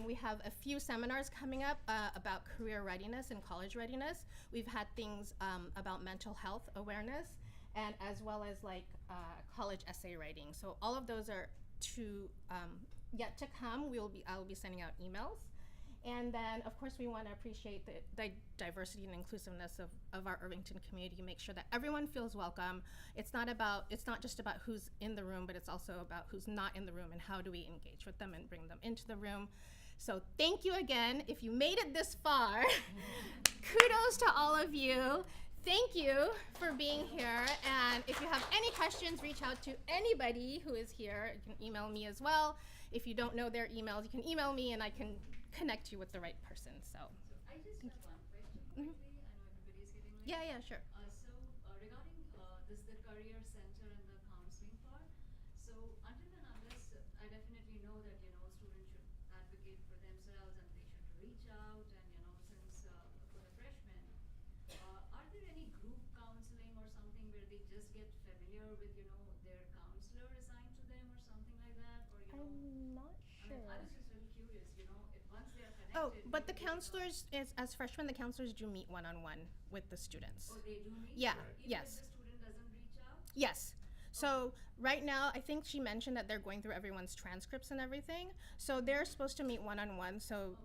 We have a few seminars coming up about career readiness and college readiness. We've had things about mental health awareness, and as well as college essay writing. So all of those are yet to come. I will be sending out emails. And then, of course, we want to appreciate the diversity and inclusiveness of our Irvington community, make sure that everyone feels welcome. It's not just about who's in the room, but it's also about who's not in the room and how do we engage with them and bring them into the room. So thank you again. If you made it this far, kudos to all of you. Thank you for being here. And if you have any questions, reach out to anybody who is here. You can email me as well. If you don't know their emails, you can email me and I can connect you with the right person. So I just have one question quickly. I know everybody's getting ready. Yeah, sure. Regarding the career center and the counseling part, so until and unless I definitely know that students should advocate for themselves and they should reach out, and since for the freshmen, are there any group counseling or something where they just get familiar with their counselor assigned to them or something like that, or I'm not sure. I was just really curious, if once they are connected. Oh, but the counselors, as freshmen, the counselors do meet one-on-one with the students. Oh, they do meet? Yeah, Even yes. if the student doesn't reach out? Yes. So right now, I think she mentioned that they're going through everyone's transcripts and everything. So they're supposed to meet one-on-one. So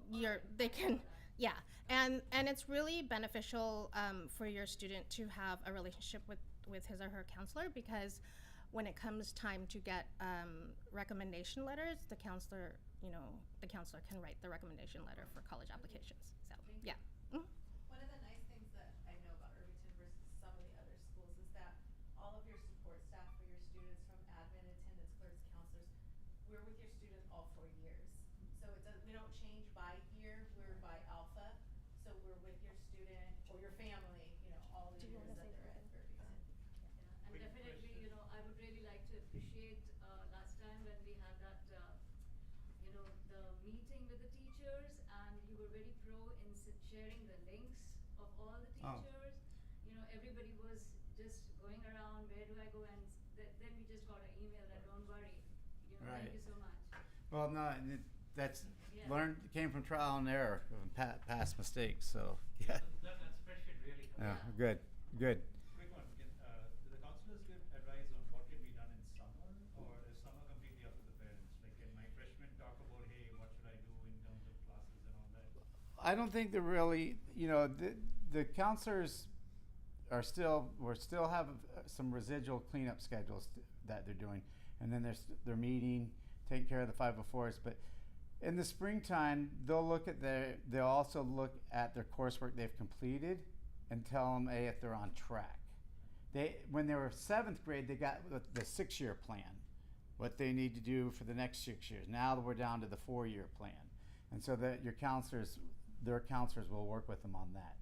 they can, yeah. And it's really beneficial for your student to have a relationship with his or her counselor, because when it comes time to get recommendation letters, the counselor can write the recommendation letter for college applications. So yeah. Mm-hmm. One of the nice things that I know about Irvington versus some of the other schools is that all of your support staff for your students, from admin, attendance clerks, counselors, we're with your student all 4 years. So we don't change by year, we're by alpha. So we're with your student or your family, all the years that they're at Irvington. Yeah, and definitely, I would really like to appreciate meeting with the teachers, and you were very pro in sharing the links of all the Oh. teachers. You know, everybody was just going around, where do I go? And then we just got an email that don't worry. You know, Right. thank you so much. Well, no, and that's Yeah. came from trial and error, from past mistakes. So yeah. That spreadsheet really helps. Yeah. Good. Good. Quick one. Do the counselors give advice on what can be done in summer, or is summer completely up to the parents? Like, can my freshmen talk about, hey, what should I do in terms of classes and all that? I don't think they're really, the counselors are we're still have some residual cleanup schedules that they're doing. And then they're meeting, taking care of the 504s. But in the springtime, they'll also look at their coursework they've completed and tell them, hey, if they're on track. When they were 7th grade, they got the 6-year plan, what they need to do for the next 6 years. Now we're down to the 4-year plan. And so that their counselors will work with them on that.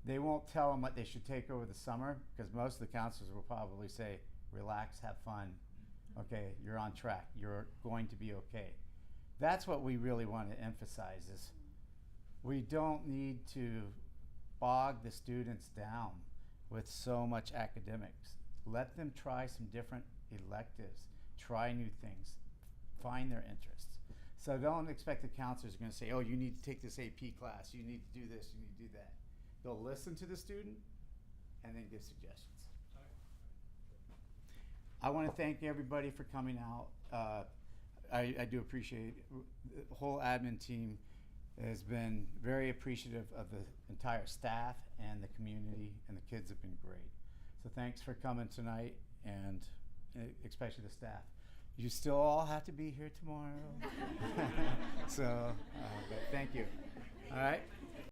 They won't tell them what they should take over the summer, because most of the counselors will probably say, relax, have fun. Okay, you're on track. You're going to be okay. That's what we really want to emphasize is we don't need to bog the students down with so much academics. Let them try some different electives, try new things, find their interests. So don't expect the counselors are going to say, oh, you need to take this AP class, you need to do this, you need to do that. They'll listen to the student and then give suggestions. I want to thank everybody for coming out. I do appreciate it. The whole admin team has been very appreciative of the entire staff and the community, and the kids have been great. So thanks for coming tonight, and especially the staff. You still all have to be here tomorrow. So, but thank you. All right.